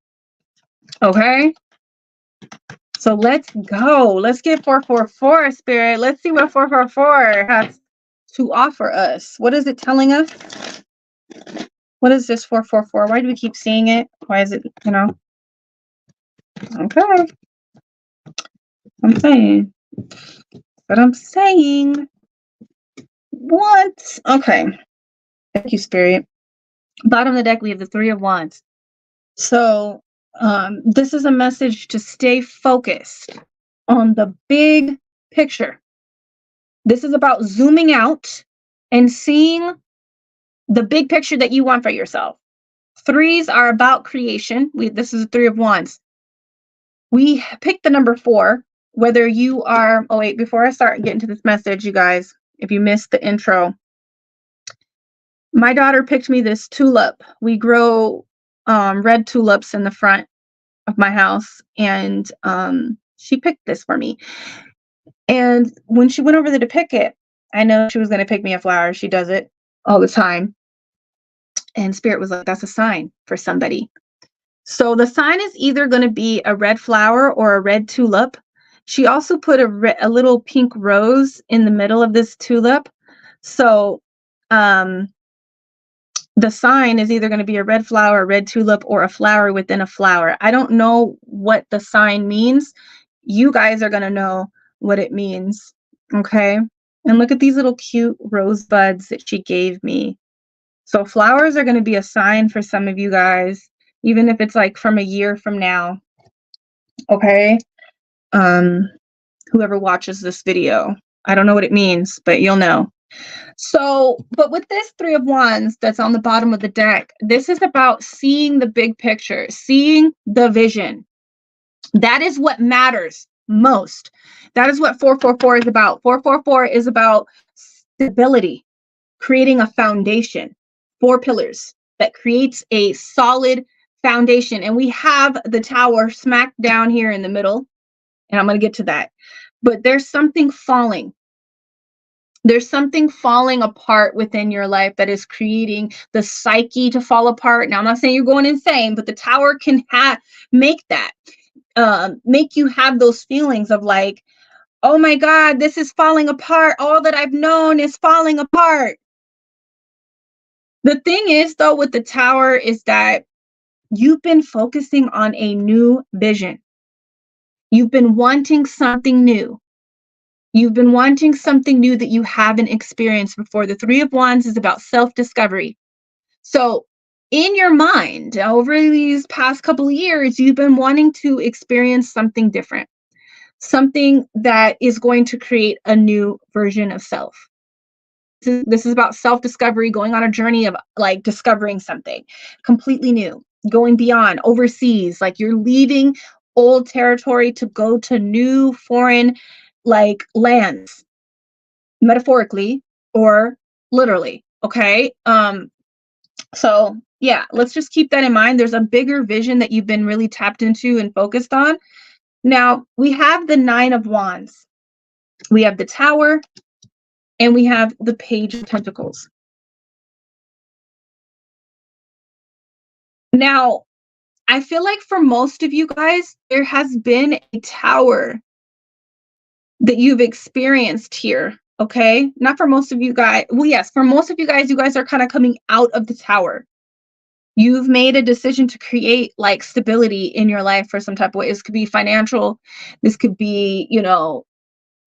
Okay? So let's go. Let's get 444, Spirit. Let's see what 444 has to offer us. What is it telling us? What is this 444? Why do we keep seeing it? Why is it, you know? Okay. I'm saying. But I'm saying. What? Okay. Thank you, Spirit. Bottom of the deck, we have the 3 of Wands. So this is a message to stay focused on the big picture. This is about zooming out and seeing the big picture that you want for yourself. 3s are about creation. This is a 3 of Wands. We picked the number 4, whether you are, oh wait, before I start getting to this message, you guys, if you missed the intro, my daughter picked me this tulip. We grow red tulips in the front of my house, and she picked this for me. And when she went over there to pick it, I know she was going to pick me a flower. She does it all the time. And Spirit was like, that's a sign for somebody. So the sign is either going to be a red flower or a red tulip. She also put a little pink rose in the middle of this tulip. So the sign is either going to be a red flower, a red tulip, or a flower within a flower. I don't know what the sign means. You guys are going to know what it means. Okay. And look at these little cute rosebuds that she gave me. So flowers are going to be a sign for some of you guys, even if it's like from a year from now. Okay. Whoever watches this video, I don't know what it means, but you'll know. So, but with this 3 of Wands that's on the bottom of the deck, this is about seeing the big picture, seeing the vision. That is what matters most. That is what 444 is about. 444 is about stability. creating a foundation, 4 pillars that creates a solid foundation. And we have the tower smack down here in the middle, and I'm going to get to that. But there's something falling. There's something falling apart within your life that is creating the psyche to fall apart. Now, I'm not saying you're going insane, but the tower can make that, make you have those feelings of like, oh my God, this is falling apart. All that I've known is falling apart. The thing is, though, with the tower is that you've been focusing on a new vision. You've been wanting something new. You've been wanting something new that you haven't experienced before. The 3 of Wands is about self-discovery. So in your mind, over these past couple of years, you've been wanting to experience something different, something that is going to create a new version of self. This is about self-discovery, going on a journey of like discovering something completely new, going beyond, overseas, like you're leaving old territory to go to new foreign like lands, metaphorically or literally. Okay. So yeah, let's just keep that in mind. There's a bigger vision that you've been really tapped into and focused on. Now we have the 9 of Wands, we have the Tower, and we have the Page of Pentacles. Now, I feel like for most of you guys, there has been a tower that you've experienced here, okay? Not for most of you guys. Well, yes, for most of you guys are kind of coming out of the tower. You've made a decision to create like stability in your life for some type of way. This could be financial. This could be, you know,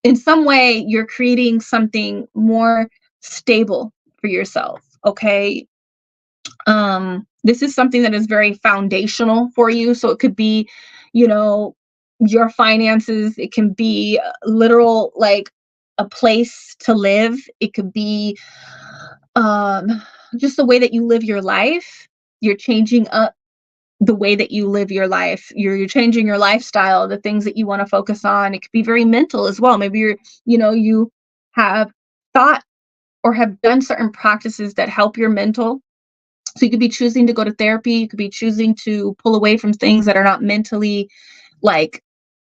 in some way you're creating something more stable for yourself, okay? This is something that is very foundational for you. So it could be, you know, your finances. It can be literal, like a place to live. It could be just the way that you live your life. You're changing up the way that you live your life. You're changing your lifestyle, the things that you want to focus on. It could be very mental as well. Maybe you're, you know, you have thought or have done certain practices that help your mental. So you could be choosing to go to therapy. You could be choosing to pull away from things that are not mentally like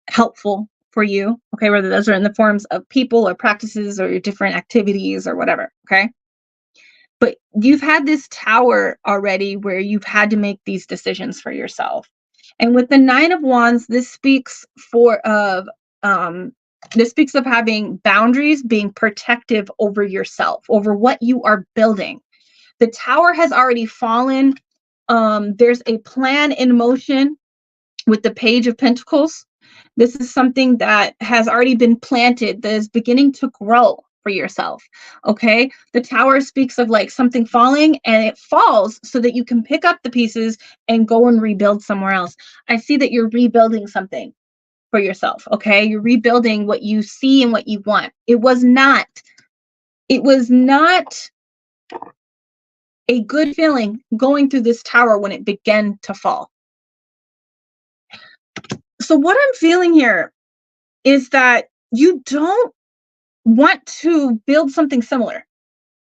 helpful for you. Okay. Whether those are in the forms of people or practices or different activities or whatever. Okay. But you've had this tower already where you've had to make these decisions for yourself. And with the 9 of Wands, this speaks of having boundaries, being protective over yourself, over what you are building. The tower has already fallen. There's a plan in motion with the Page of Pentacles. This is something that has already been planted, that is beginning to grow for yourself. Okay. The tower speaks of like something falling, and it falls so that you can pick up the pieces and go and rebuild somewhere else. I see that you're rebuilding something for yourself. Okay. You're rebuilding what you see and what you want. It was not a good feeling going through this tower when it began to fall. So what I'm feeling here is that you don't want to build something similar.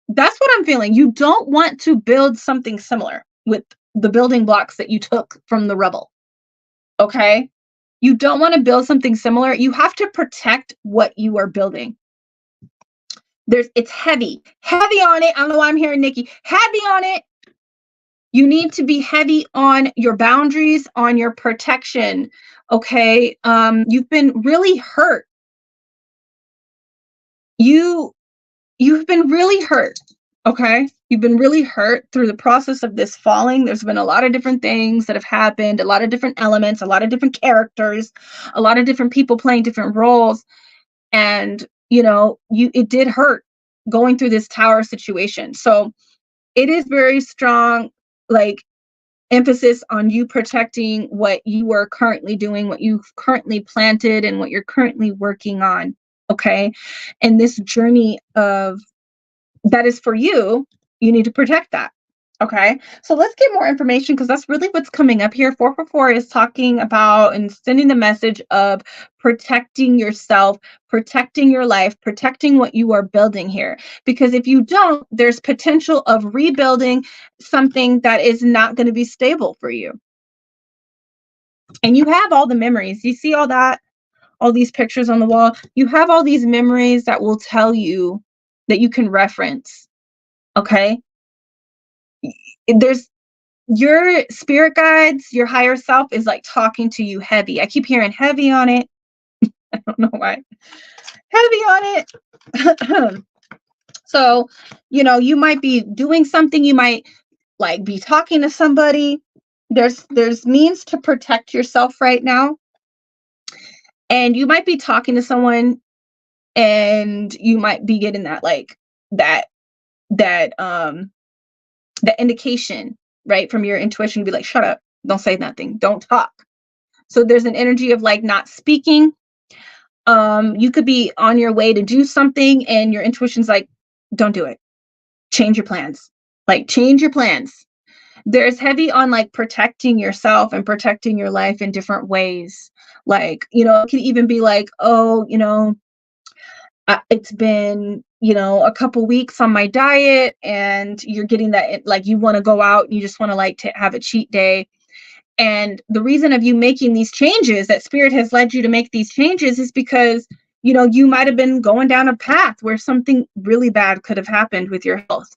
That's what I'm feeling. You don't want to build something similar with the building blocks that you took from the rubble. Okay? You don't want to build something similar. You have to protect what you are building. It's heavy on it. I don't know why I'm hearing Nikki. Heavy on it. You need to be heavy on your boundaries, on your protection. Okay. You've been really hurt. You've been really hurt. Okay. You've been really hurt through the process of this falling. There's been a lot of different things that have happened, a lot of different elements, a lot of different characters, a lot of different people playing different roles. And, you know, it did hurt going through this tower situation. So it is very strong, like, emphasis on you protecting what you are currently doing, what you've currently planted, and what you're currently working on. Okay. And this journey of that is for you, you need to protect that. Okay, so let's get more information because that's really what's coming up here. 444 is talking about and sending the message of protecting yourself, protecting your life, protecting what you are building here. Because if you don't, there's potential of rebuilding something that is not going to be stable for you. And you have all the memories. You see all that, all these pictures on the wall. You have all these memories that will tell you that you can reference. Okay, there's your spirit guides, your higher self is like talking to you heavy. I keep hearing heavy on it. I don't know why. Heavy on it. So, you know, you might be doing something, you might like be talking to somebody. There's means to protect yourself right now. And you might be talking to someone and you might be getting that like that that the indication, right, from your intuition, be like, shut up, don't say nothing, don't talk. So there's an energy of like not speaking. You could be on your way to do something and your intuition's like, don't do it, change your plans, like change your plans. There's heavy on like protecting yourself and protecting your life in different ways. Like, you know, it can even be like, oh, you know, it's been, you know, a couple weeks on my diet and you're getting that, like, you want to go out and you just want to like to have a cheat day. And the reason of you making these changes, that spirit has led you to make these changes, is because, you know, you might have been going down a path where something really bad could have happened with your health.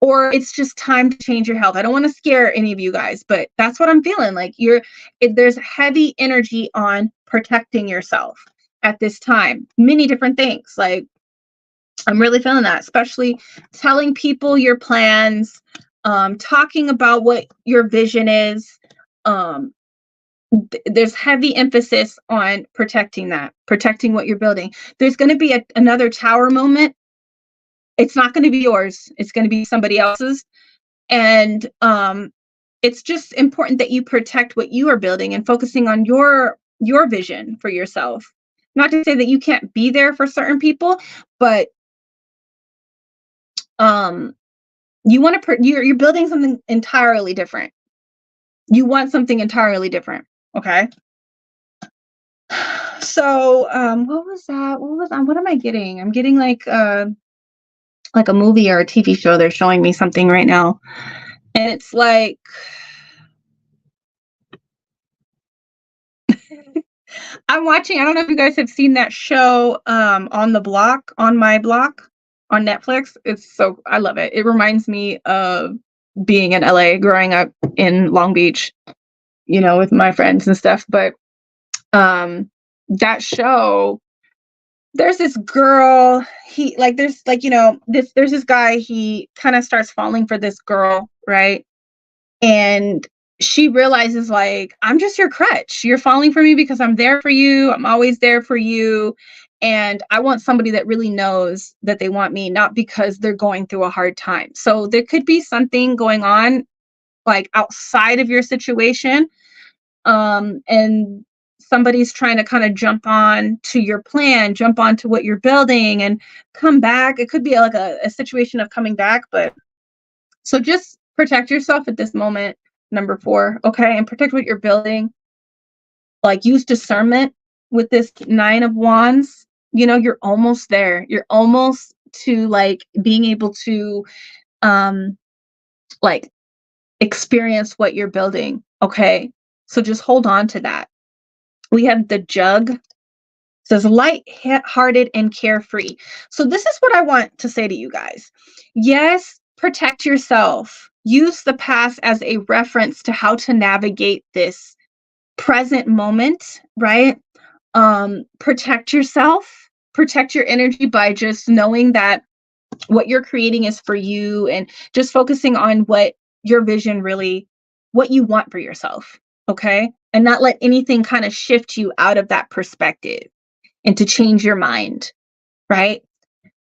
Or it's just time to change your health. I don't want to scare any of you guys, but that's what I'm feeling. Like there's heavy energy on protecting yourself at this time. Many different things. Like, I'm really feeling that, especially telling people your plans, talking about what your vision is. There's heavy emphasis on protecting that, protecting what you're building. There's going to be another tower moment. It's not going to be yours. It's going to be somebody else's. And it's just important that you protect what you are building and focusing on your vision for yourself. Not to say that you can't be there for certain people, but you want to you're building something entirely different. You want something entirely different. Okay. So what was that? What am I getting? I'm getting like a movie or a TV show. They're showing me something right now. And it's like I'm watching, I don't know if you guys have seen that show on My Block on Netflix. I love it. It reminds me of being in LA, growing up in Long Beach, you know, with my friends and stuff. But that show, there's this girl, there's this guy, he kind of starts falling for this girl, right? And she realizes, like, I'm just your crutch. You're falling for me because I'm there for you. I'm always there for you. And I want somebody that really knows that they want me, not because they're going through a hard time. So there could be something going on like outside of your situation. And somebody's trying to kind of jump on to your plan, jump on to what you're building and come back. It could be like a situation of coming back, but so just protect yourself at this moment, number 4, okay? And protect what you're building. Like, use discernment with this 9 of Wands. You know, you're almost there. You're almost to like being able to like experience what you're building, okay? So just hold on to that. We have the Jug. It says light-hearted and carefree. So this is what I want to say to you guys. Yes, protect yourself. Use the past as a reference to how to navigate this present moment, right? Protect yourself, protect your energy by just knowing that what you're creating is for you and just focusing on what your vision really, what you want for yourself, okay? And not let anything kind of shift you out of that perspective and to change your mind, right?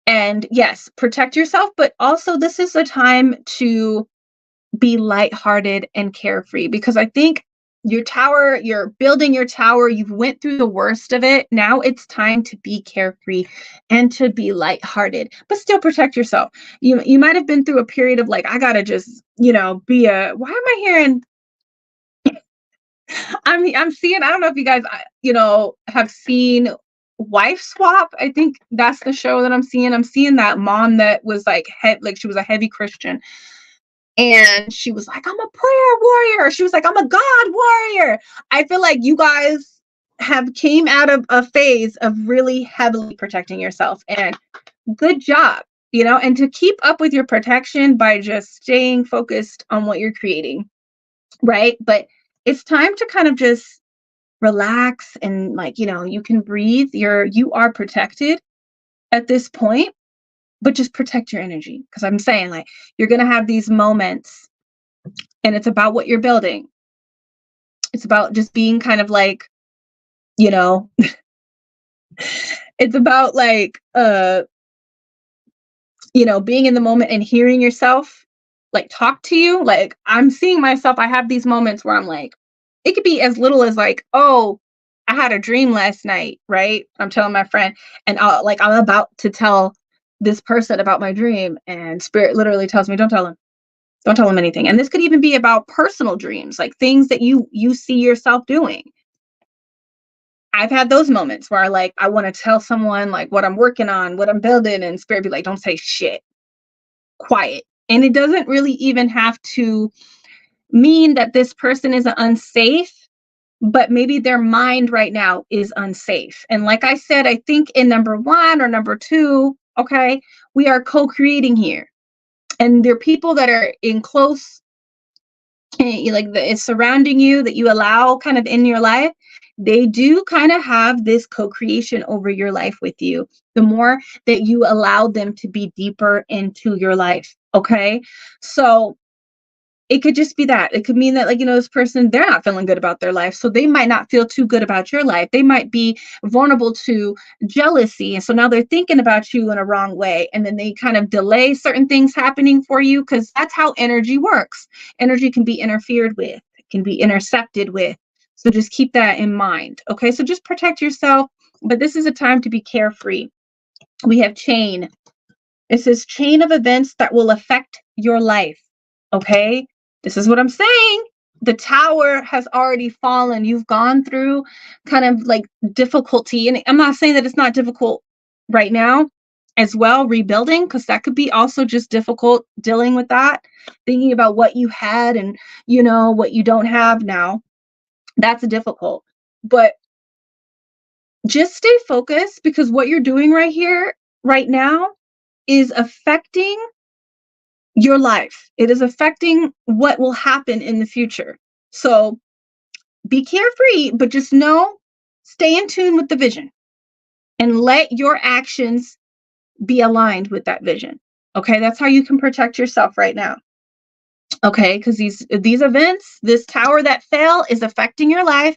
And yes, protect yourself, but also this is a time to be lighthearted and carefree, because I think Your tower, you're building your tower, you've went through the worst of it. Now it's time to be carefree and to be lighthearted, but still protect yourself. You might have been through a period of like, I gotta just, be a, why am I hearing, I'm seeing, I don't know if you guys, have seen Wife Swap. I think that's the show that I'm seeing. I'm seeing that mom that was like, she was a heavy Christian. And she was like, I'm a prayer warrior. She was like, I'm a God warrior. I feel like you guys have came out of a phase of really heavily protecting yourself, and good job, and to keep up with your protection by just staying focused on what you're creating, right? But it's time to kind of just relax and like, you can breathe. You are protected at this point, but just protect your energy. Because I'm saying, like, you're going to have these moments, and it's about what you're building. It's about just being kind of like, it's about like, being in the moment and hearing yourself like talk to you. Like, I'm seeing myself, I have these moments where I'm like, it could be as little as like, oh, I had a dream last night, right? I'm telling my friend, and I'm about to tell this person about my dream, and spirit literally tells me, don't tell him anything. And this could even be about personal dreams, like things that you see yourself doing. I've had those moments where I want to tell someone like what I'm working on, what I'm building, and spirit be like, don't say shit, quiet. And it doesn't really even have to mean that this person is unsafe, but maybe their mind right now is unsafe. And like I said, I think in number 1 or number 2, okay, we are co-creating here. And there are people that are in close, it's surrounding you, that you allow kind of in your life. They do kind of have this co-creation over your life with you, the more that you allow them to be deeper into your life. Okay. So it could just be that. It could mean that, this person, they're not feeling good about their life. So they might not feel too good about your life. They might be vulnerable to jealousy. And so now they're thinking about you in a wrong way. And then they kind of delay certain things happening for you, because that's how energy works. Energy can be interfered with, it can be intercepted with. So just keep that in mind. Okay. So just protect yourself. But this is a time to be carefree. We have chain. It says chain of events that will affect your life. Okay. This is what I'm saying. The tower has already fallen. You've gone through kind of like difficulty. And I'm not saying that it's not difficult right now as well, rebuilding, because that could be also just difficult dealing with that, thinking about what you had and, what you don't have now. That's difficult. But just stay focused, because what you're doing right here, right now, is affecting your life. It is affecting what will happen in the future. So be carefree, but just stay in tune with the vision and let your actions be aligned with that vision. Okay, that's how you can protect yourself right now. Okay, because these events, this tower that fell is affecting your life,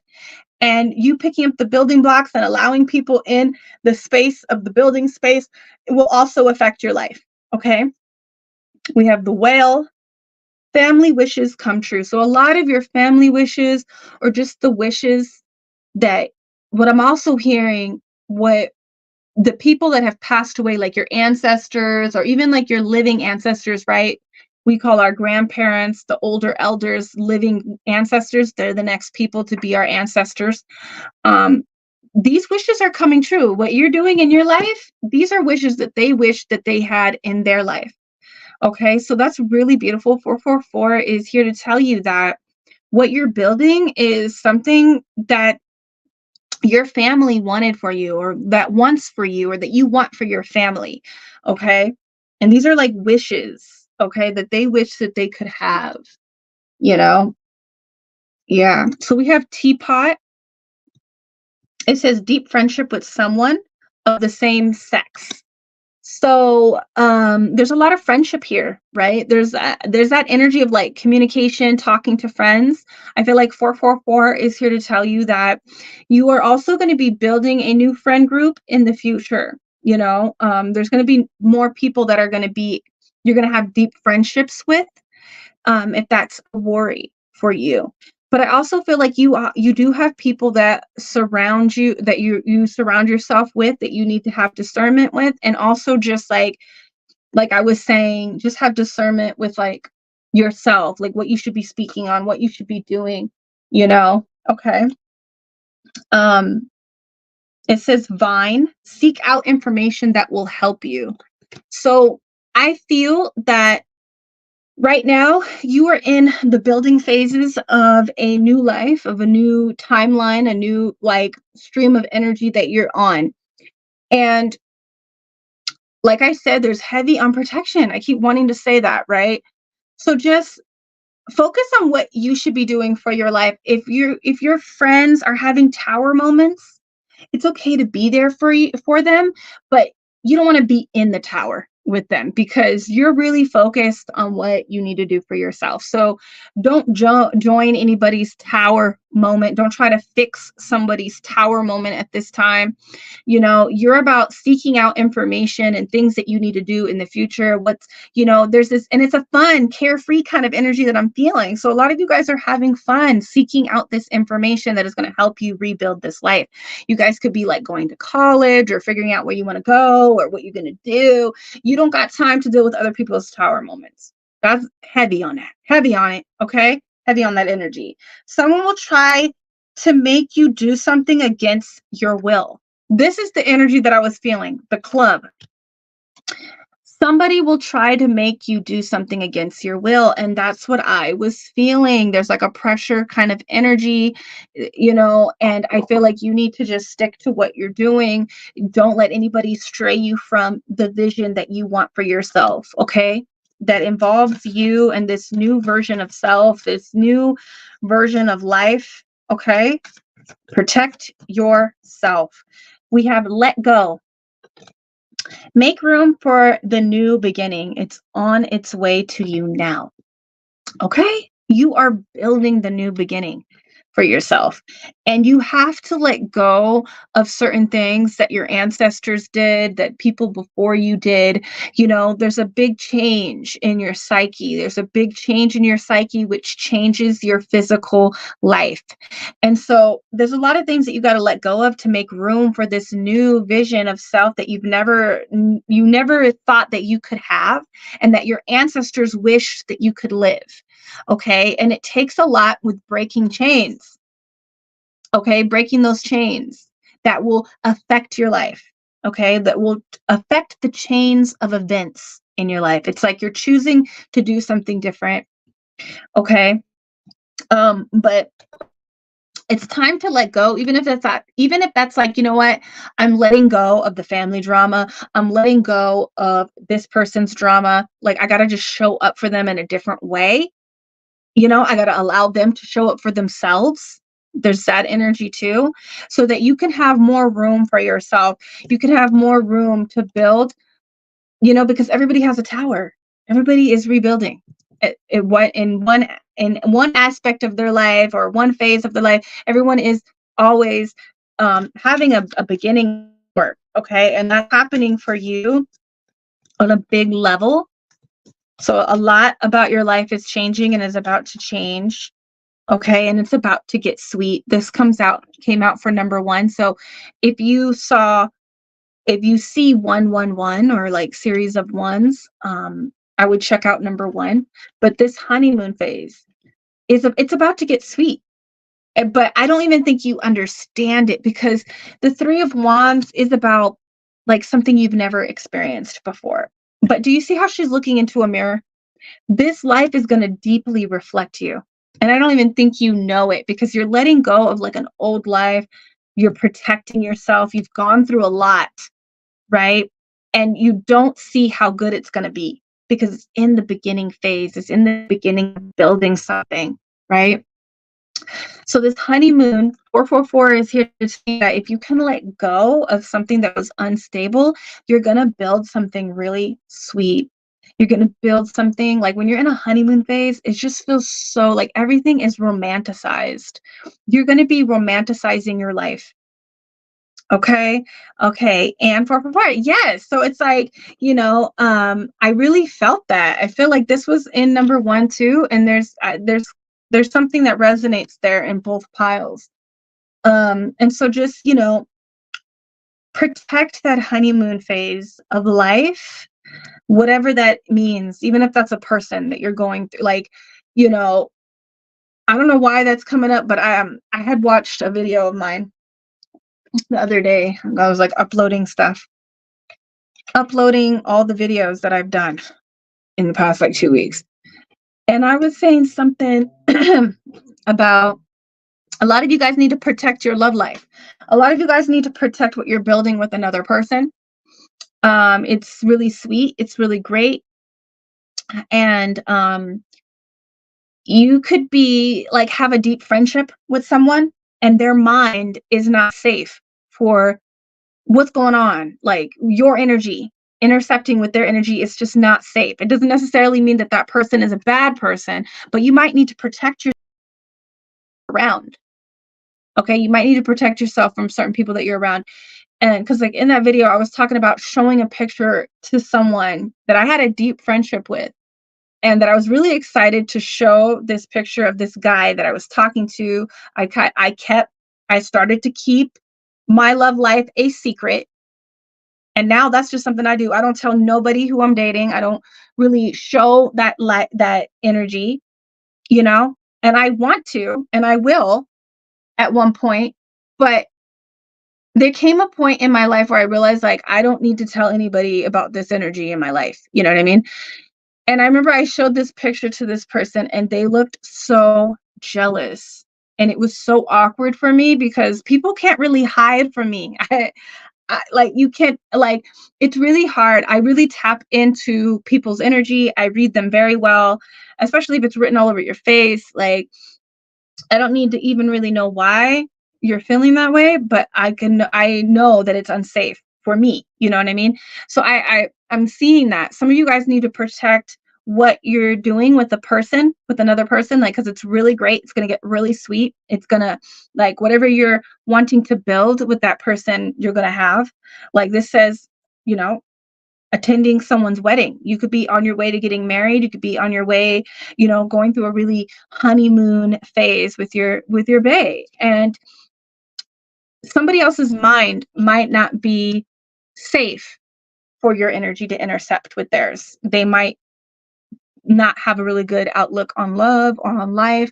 and you picking up the building blocks and allowing people in the space of the building space, it will also affect your life. Okay, we have the whale. Family wishes come true. So a lot of your family wishes, or just the wishes that, what I'm also hearing, what the people that have passed away, like your ancestors, or even like your living ancestors, right? We call our grandparents, the older elders, living ancestors. They're the next people to be our ancestors. These wishes are coming true. What you're doing in your life, these are wishes that they wish that they had in their life. Okay, so that's really beautiful. 444 is here to tell you that what you're building is something that your family wanted for you, or that wants for you, or that you want for your family. Okay, and these are like wishes, okay, that they wish that they could have, Yeah. So we have teapot. It says deep friendship with someone of the same sex. So there's a lot of friendship here, right? There's that energy of like communication, talking to friends. I feel like 444 is here to tell you that you are also going to be building a new friend group in the future. There's going to be more people that are going to be, you're going to have deep friendships with, if that's a worry for you. But I also feel like you do have people that surround you, that you surround yourself with, that you need to have discernment with, and also just like I was saying, just have discernment with like yourself, like what you should be speaking on, what you should be doing, you know? Okay. Um, it says Vine, seek out information that will help you. So I feel that right now you are in the building phases of a new life, of a new timeline, a new like stream of energy that you're on. And like I said, there's heavy on protection. I keep wanting to say that, right? So just focus on what you should be doing for your life. If your friends are having tower moments, it's okay to be there for them, but you don't want to be in the tower with them because you're really focused on what you need to do for yourself. So don't join anybody's tower moment. Don't try to fix somebody's tower moment at this time. You know, you're about seeking out information and things that you need to do in the future. There's this, and it's a fun, carefree kind of energy that I'm feeling. So a lot of you guys are having fun seeking out this information that is going to help you rebuild this life. You guys could be like going to college or figuring out where you want to go or what you're going to do. You don't got time to deal with other people's tower moments. That's heavy on that. Heavy on it. Okay. Heavy on that energy. Someone will try to make you do something against your will. This is the energy that I was feeling, the club. Somebody will try to make you do something against your will. And that's what I was feeling. There's like a pressure kind of energy, and I feel like you need to just stick to what you're doing. Don't let anybody stray you from the vision that you want for yourself, okay? That involves you and this new version of self, this new version of life, okay? Protect yourself. We have let go. Make room for the new beginning. It's on its way to you now. Okay? You are building the new beginning for yourself. And you have to let go of certain things that your ancestors did, that people before you did. There's a big change in your psyche. There's a big change in your psyche, which changes your physical life. And so there's a lot of things that you got to let go of to make room for this new vision of self that you never thought that you could have, and that your ancestors wished that you could live. Okay. And it takes a lot with breaking chains. Okay. Breaking those chains that will affect your life. Okay. That will affect the chains of events in your life. It's like you're choosing to do something different. Okay. But it's time to let go, even if that's like, you know what, I'm letting go of the family drama. I'm letting go of this person's drama. Like, I got to just show up for them in a different way. I got to allow them to show up for themselves. There's that energy too, so that you can have more room for yourself. You can have more room to build, because everybody has a tower. Everybody is rebuilding in one aspect of their life or one phase of their life. Everyone is always having a beginning work. Okay. And that's happening for you on a big level. So a lot about your life is changing and is about to change. Okay. And it's about to get sweet. This came out for number 1. So if you see 111 or like series of ones, I would check out number 1. But this honeymoon phase it's about to get sweet. But I don't even think you understand it, because the 3 of Wands is about like something you've never experienced before. But do you see how she's looking into a mirror? This life is going to deeply reflect you. And I don't even think you know it, because you're letting go of like an old life. You're protecting yourself. You've gone through a lot, right? And you don't see how good it's going to be, because it's in the beginning phase. It's in the beginning of building something, right? So this honeymoon, 444, is here to say that if you can let go of something that was unstable, you're going to build something really sweet. You're going to build something, like when you're in a honeymoon phase, it just feels so like everything is romanticized. You're going to be romanticizing your life. Okay. Okay. And 444, yes. So it's like, I really felt that. I feel like this was in number 1 too. And there's There's something that resonates there in both piles. And so just, you know, protect that honeymoon phase of life, whatever that means, even if that's a person that you're going through. Like, you know, I don't know why that's coming up, but I had watched a video of mine the other day. I was like uploading all the videos that I've done in the past like 2 weeks. And I was saying something about a lot of you guys need to protect your love life. A lot of you guys need to protect what you're building with another person. It's really sweet. It's really great. And you could be like, have a deep friendship with someone and their mind is not safe for what's going on. Like your energy intercepting with their energy is just not safe. It doesn't necessarily mean that that person is a bad person, but you might need to protect yourself around. Okay, you might need to protect yourself from certain people that you're around. And because like in that video, I was talking about showing a picture to someone that I had a deep friendship with, and that I was really excited to show this picture of this guy that I was talking to. I started to keep my love life a secret. And now that's just something I do. I don't tell nobody who I'm dating. I don't really show that energy, you know, and I want to, and I will at one point, but there came a point in my life where I realized like, I don't need to tell anybody about this energy in my life. You know what I mean? And I remember I showed this picture to this person and they looked so jealous. And it was so awkward for me because people can't really hide from me. Like you can't, like, it's really hard. I really tap into people's energy. I read them very well, especially if it's written all over your face. Like, I don't need to even really know why you're feeling that way, but I know that it's unsafe for me. You know what I mean? So I'm seeing that some of you guys need to protect what you're doing with another person, like, because it's really great. It's going to get really sweet. It's going to, like, whatever you're wanting to build with that person, you're going to have. Like this says, you know, attending someone's wedding. You could be on your way to getting married. You could be on your way, you know, going through a really honeymoon phase with your bae. And somebody else's mind might not be safe for your energy to intercept with theirs. They might not have a really good outlook on love or on life.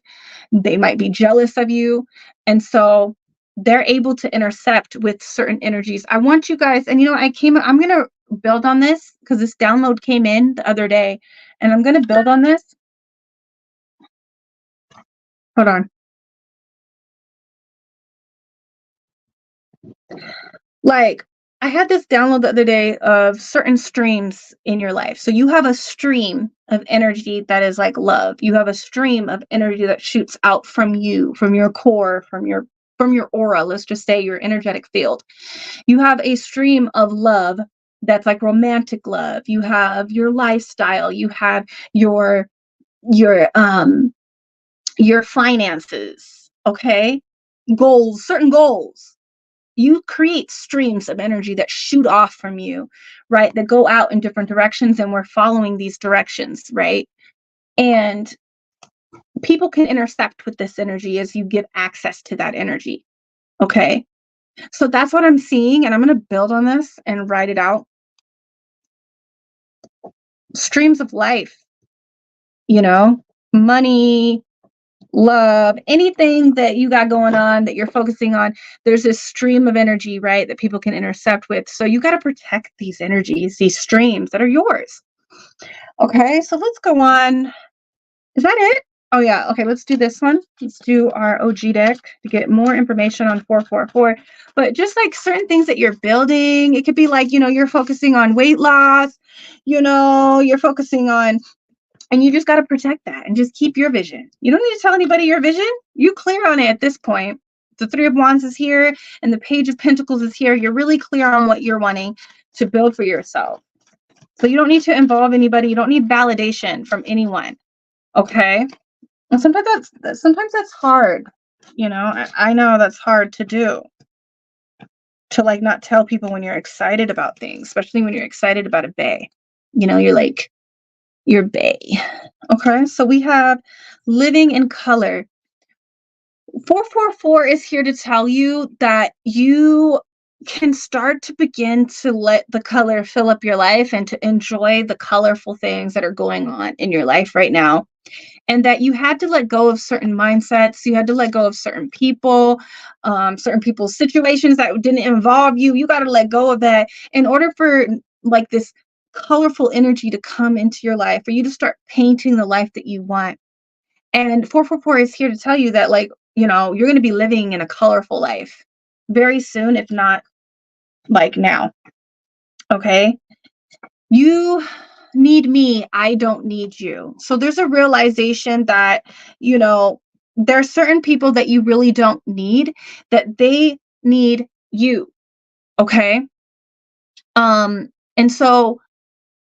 They might be jealous of you. And so they're able to intercept with certain energies. I want you guys, and you know, I'm going to build on this because this download came in the other day, and I'm going to build on this. Hold on. Like, I had this download the other day of certain streams in your life. So you have a stream of energy that is like love. You have a stream of energy that shoots out from you, from your core, from your aura. Let's just say your energetic field. You have a stream of love that's like romantic love. You have your lifestyle. You have your finances. Okay, goals, certain goals. You create streams of energy that shoot off from you, right? That go out in different directions, and we're following these directions, right? And people can intercept with this energy as you give access to that energy. Okay. So that's what I'm seeing, and I'm going to build on this and write it out. Streams of life, you know, money, love, anything that you got going on that you're focusing on, there's this stream of energy, right, that people can intercept with. So you got to protect these energies, these streams that are yours. Okay, so let's go on. Is that it? Oh yeah, okay, let's do this one. Let's do our OG deck to get more information on 444. But just like certain things that you're building, it could be like, you know, you're focusing on weight loss, you know, you're focusing on, and you just got to protect that and just keep your vision. You don't need to tell anybody your vision. You clear on it at this point. The Three of Wands is here and the Page of Pentacles is here. You're really clear on what you're wanting to build for yourself. So you don't need to involve anybody. You don't need validation from anyone. Okay. And sometimes that's hard. You know, I know that's hard to do. To like not tell people when you're excited about things, especially when you're excited about a bae. You know, you're like, your bay. Okay, so we have living in color. 444 is here to tell you that you can start to begin to let the color fill up your life and to enjoy the colorful things that are going on in your life right now. And that you had to let go of certain mindsets, you had to let go of certain people, certain people's situations that didn't involve you. You got to let go of that in order for like this colorful energy to come into your life, for you to start painting the life that you want. And 444 is here to tell you that, like, you know, you're going to be living in a colorful life very soon, if not like now. Okay. You need me, I don't need you. So there's a realization that, you know, there are certain people that you really don't need, that they need you. Okay. And so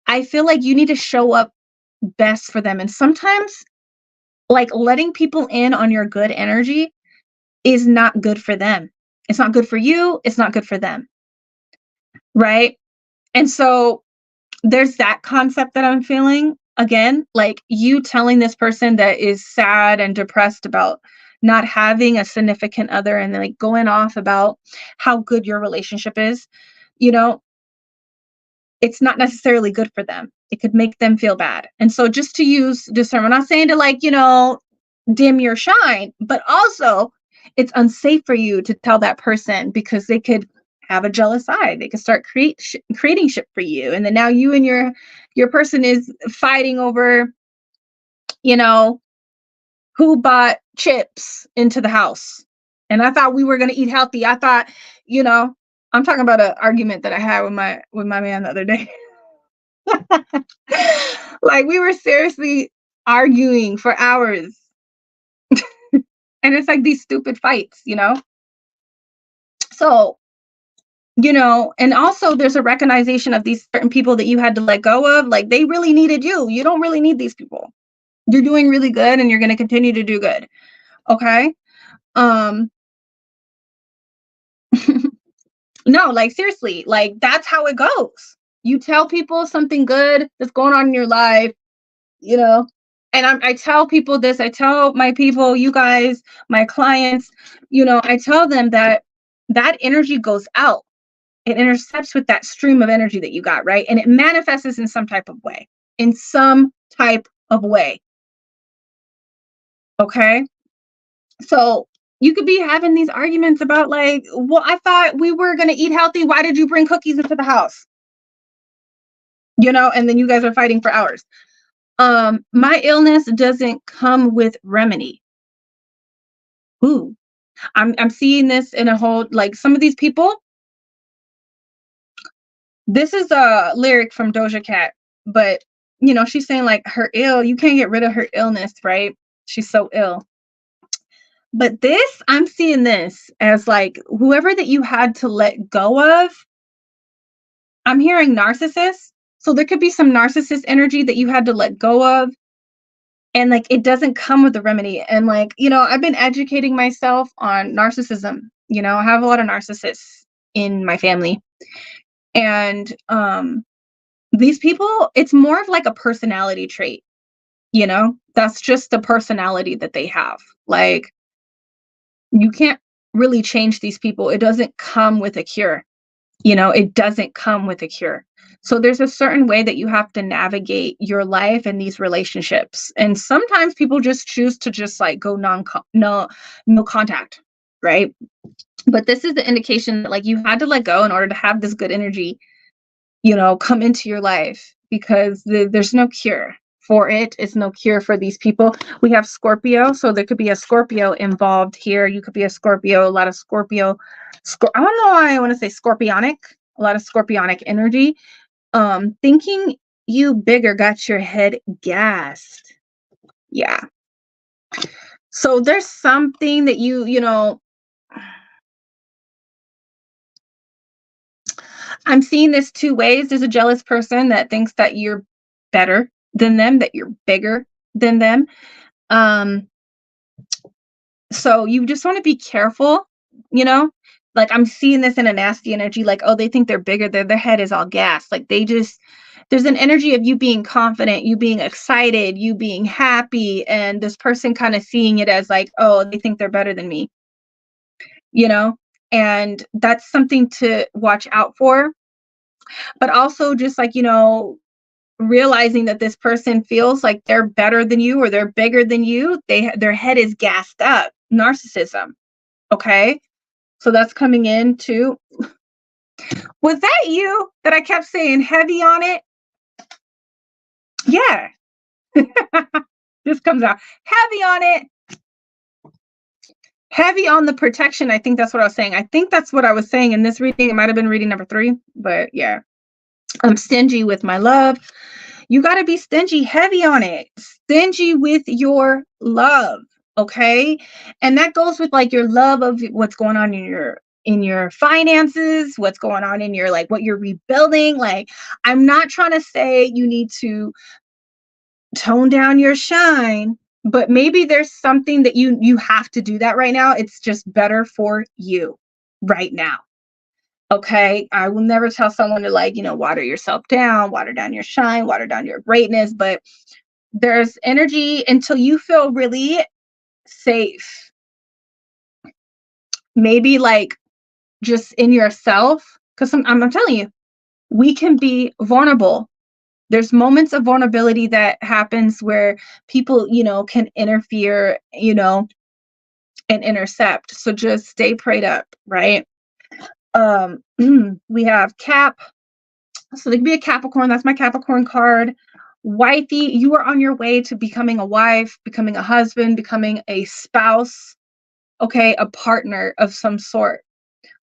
I feel like you need to show up best for them. And sometimes, like, letting people in on your good energy is not good for them. It's not good for you. It's not good for them. Right. And so there's that concept that I'm feeling again, like you telling this person that is sad and depressed about not having a significant other and like going off about how good your relationship is, you know, it's not necessarily good for them. It could make them feel bad. And so just to use discernment, I'm not saying to, like, you know, dim your shine, but also it's unsafe for you to tell that person, because they could have a jealous eye. They could start creating shit for you. And then now you and your person is fighting over, you know, who bought chips into the house. And I thought we were going to eat healthy. I thought, you know, I'm talking about an argument that I had with my man the other day. Like, we were seriously arguing for hours. And it's like these stupid fights, you know? So, you know, and also there's a recognition of these certain people that you had to let go of. Like, they really needed you. You don't really need these people. You're doing really good and you're going to continue to do good. Okay? Um no, like, seriously, like, that's how it goes. You tell people something good that's going on in your life, you know, and I tell people this, I tell my people, you guys, my clients, you know, I tell them that that energy goes out. It intercepts with that stream of energy that you got, right? And it manifests in some type of way, in some type of way. Okay. So you could be having these arguments about, like, well, I thought we were going to eat healthy. Why did you bring cookies into the house? You know, and then you guys are fighting for hours. My illness doesn't come with remedy. Ooh, I'm seeing this in a whole, like, some of these people. This is a lyric from Doja Cat, but you know, she's saying, like, her ill, you can't get rid of her illness, right? She's so ill. But this, I'm seeing this as like whoever that you had to let go of. I'm hearing narcissists. So there could be some narcissist energy that you had to let go of. And like, it doesn't come with a remedy. And like, you know, I've been educating myself on narcissism. You know, I have a lot of narcissists in my family. And these people, it's more of like a personality trait, you know, that's just the personality that they have. Like, you can't really change these people. It doesn't come with a cure. You know, it doesn't come with a cure. So there's a certain way that you have to navigate your life and these relationships. And sometimes people just choose to just like go no contact, right? But this is the indication that, like, you had to let go in order to have this good energy, you know, come into your life, because there's no cure for it. It's no cure for these people. We have Scorpio, so there could be a Scorpio involved here. You could be a Scorpio, a lot of Scorpio. I don't know why I want to say scorpionic, a lot of scorpionic energy. Thinking you bigger got your head gassed. Yeah. So there's something that you know, I'm seeing this two ways. There's a jealous person that thinks that you're better than them, that you're bigger than them. Um, so you just want to be careful, you know? Like, I'm seeing this in a nasty energy, like, oh, they think they're bigger, their head is all gas. Like, they there's an energy of you being confident, you being excited, you being happy, and this person kind of seeing it as like, oh, they think they're better than me, you know? And that's something to watch out for. But also just like, realizing that this person feels like they're better than you or they're bigger than you, their head is gassed up. Narcissism. Okay? So that's coming in too. Was that you that I kept saying heavy on it? Yeah. This comes out heavy on it. Heavy on the protection. I think that's what I was saying. I think that's what I was saying in this reading. It might have been reading number 3, but yeah. I'm stingy with my love. You got to be stingy, heavy on it. Stingy with your love, okay? And that goes with like your love of what's going on in your finances, what's going on in your like what you're rebuilding. Like, I'm not trying to say you need to tone down your shine, but maybe there's something that you have to do that right now. It's just better for you right now. Okay, I will never tell someone to like, water yourself down, water down your shine, water down your greatness, but there's energy until you feel really safe. Maybe like just in yourself, because I'm telling you, we can be vulnerable. There's moments of vulnerability that happens where people, can interfere, and intercept. So just stay prayed up, right? We have Cap. So they could be a Capricorn. That's my Capricorn card. Wifey, you are on your way to becoming a wife, becoming a husband, becoming a spouse, okay, a partner of some sort,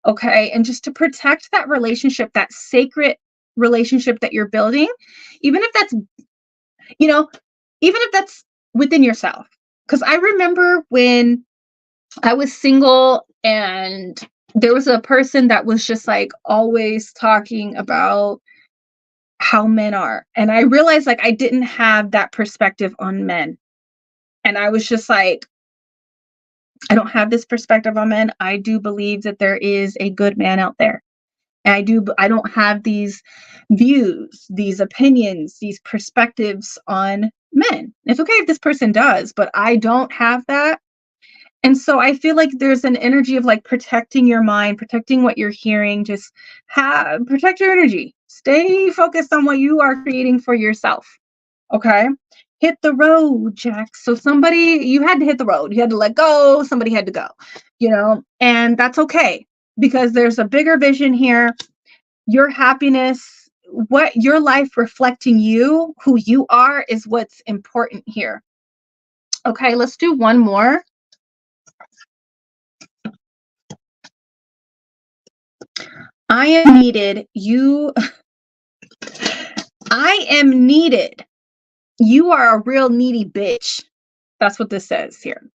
okay? And just to protect that relationship, that sacred relationship that you're building, even if that's, even if that's within yourself. Because I remember when I was single and there was a person that was just like always talking about how men are. And I realized like I didn't have that perspective on men. And I was just like, I don't have this perspective on men. I do believe that there is a good man out there. And I don't have these views, these opinions, these perspectives on men. It's okay if this person does, but I don't have that. And so I feel like there's an energy of like protecting your mind, protecting what you're hearing, just protect your energy. Stay focused on what you are creating for yourself. Okay. Hit the road, Jack. So you had to hit the road. You had to let go. Somebody had to go, and that's okay because there's a bigger vision here. Your happiness, what your life reflecting you, who you are is what's important here. Okay. Let's do one more. I am needed. I am needed. You are a real needy bitch. That's what this says here.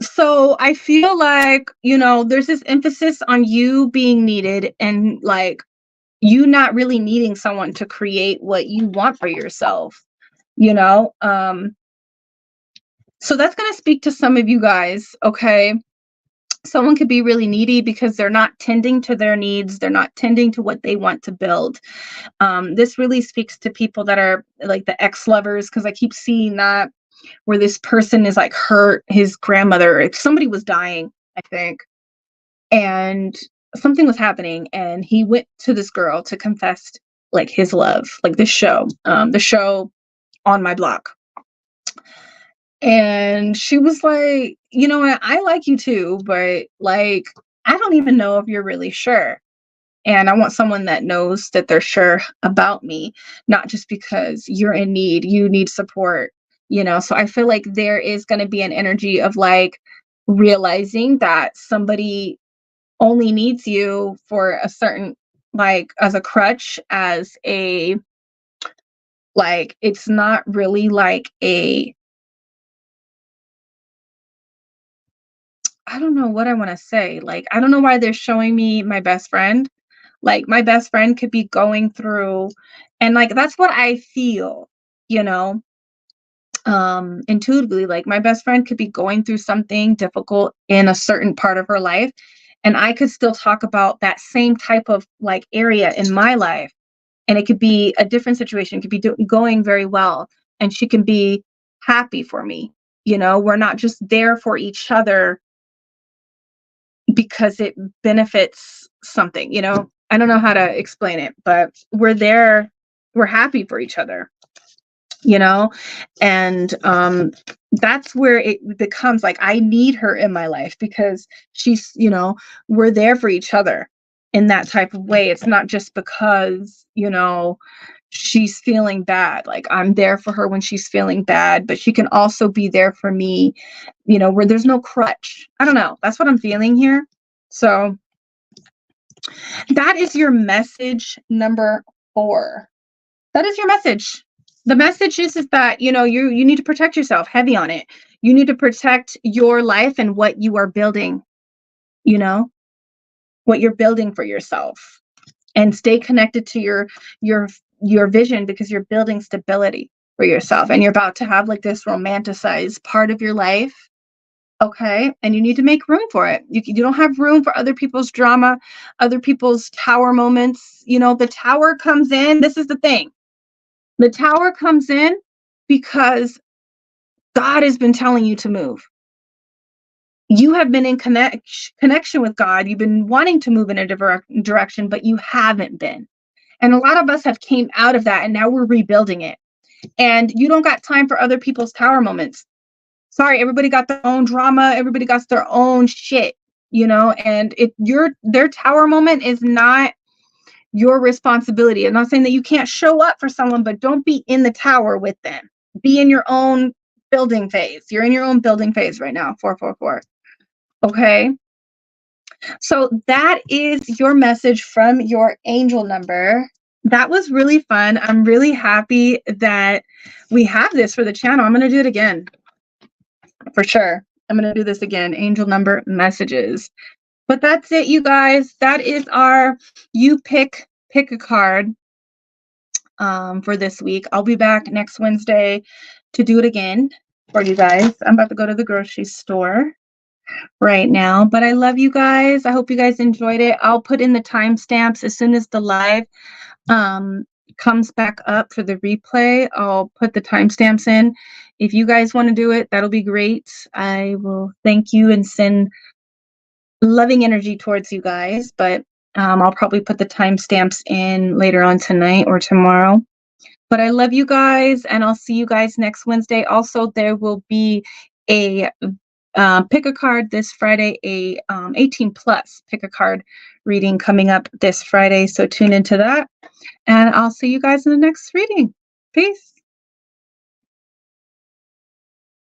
So I feel like, there's this emphasis on you being needed and like you not really needing someone to create what you want for yourself, So that's going to speak to some of you guys. Okay. Someone could be really needy because they're not tending to their needs. They're not tending to what they want to build. This really speaks to people that are like the ex-lovers, because I keep seeing that where this person is like hurt his grandmother. Somebody was dying, I think, and something was happening, and he went to this girl to confess like his love, like the show On My Block. And she was like, I like you too, but like, I don't even know if you're really sure. And I want someone that knows that they're sure about me, not just because you're in need, you need support, So I feel like there is going to be an energy of like realizing that somebody only needs you for a certain, like as a crutch, as a, like, it's not really like I don't know what I want to say. Like, I don't know why they're showing me my best friend. Like, my best friend could be going through, and like, that's what I feel, intuitively. Like, my best friend could be going through something difficult in a certain part of her life. and I could still talk about that same type of like area in my life, and it could be a different situation. It could be going very well, and she can be happy for me. You know, we're not just there for each other because it benefits something, you know. I don't know how to explain it, but we're there, we're happy for each other, you know. And that's where it becomes like I need her in my life because she's, you know, we're there for each other in that type of way. It's not just because, you know, she's feeling bad. Like I'm there for her when she's feeling bad, but she can also be there for me, you know, where there's no crutch. I don't know. That's what I'm feeling here. So that is your message number 4. That is your message. The message is that, you know, you need to protect yourself, heavy on it. You need to protect your life and what you are building, you know, what you're building for yourself, and stay connected to your vision, because you're building stability for yourself, and you're about to have like this romanticized part of your life. Okay. And you need to make room for it. You don't have room for other people's drama, other people's tower moments. You know, the tower comes in. This is the thing. The tower comes in because God has been telling you to move. You have been in connection with God. You've been wanting to move in a different direction, but you haven't been. And a lot of us have came out of that, and now we're rebuilding it. And you don't got time for other people's tower moments. Sorry, everybody got their own drama. Everybody got their own shit, you know, and if their tower moment is not your responsibility. I'm not saying that you can't show up for someone, but don't be in the tower with them. Be in your own building phase. You're in your own building phase right now, 444. Okay. So that is your message from your angel number. That was really fun. I'm really happy that we have this for the channel. I'm going to do it again. For sure. I'm going to do this again. Angel number messages. But that's it, you guys. That is our you pick a card for this week. I'll be back next Wednesday to do it again for you guys. I'm about to go to the grocery store right now, but I love you guys. I hope you guys enjoyed it. I'll put in the timestamps as soon as the live comes back up for the replay. I'll put the timestamps in. If you guys want to do it, that'll be great. I will thank you and send loving energy towards you guys, but I'll probably put the timestamps in later on tonight or tomorrow. But I love you guys, and I'll see you guys next Wednesday. Also, there will be a pick a card this Friday, a 18 plus pick a card reading coming up this Friday. So tune into that, and I'll see you guys in the next reading. Peace.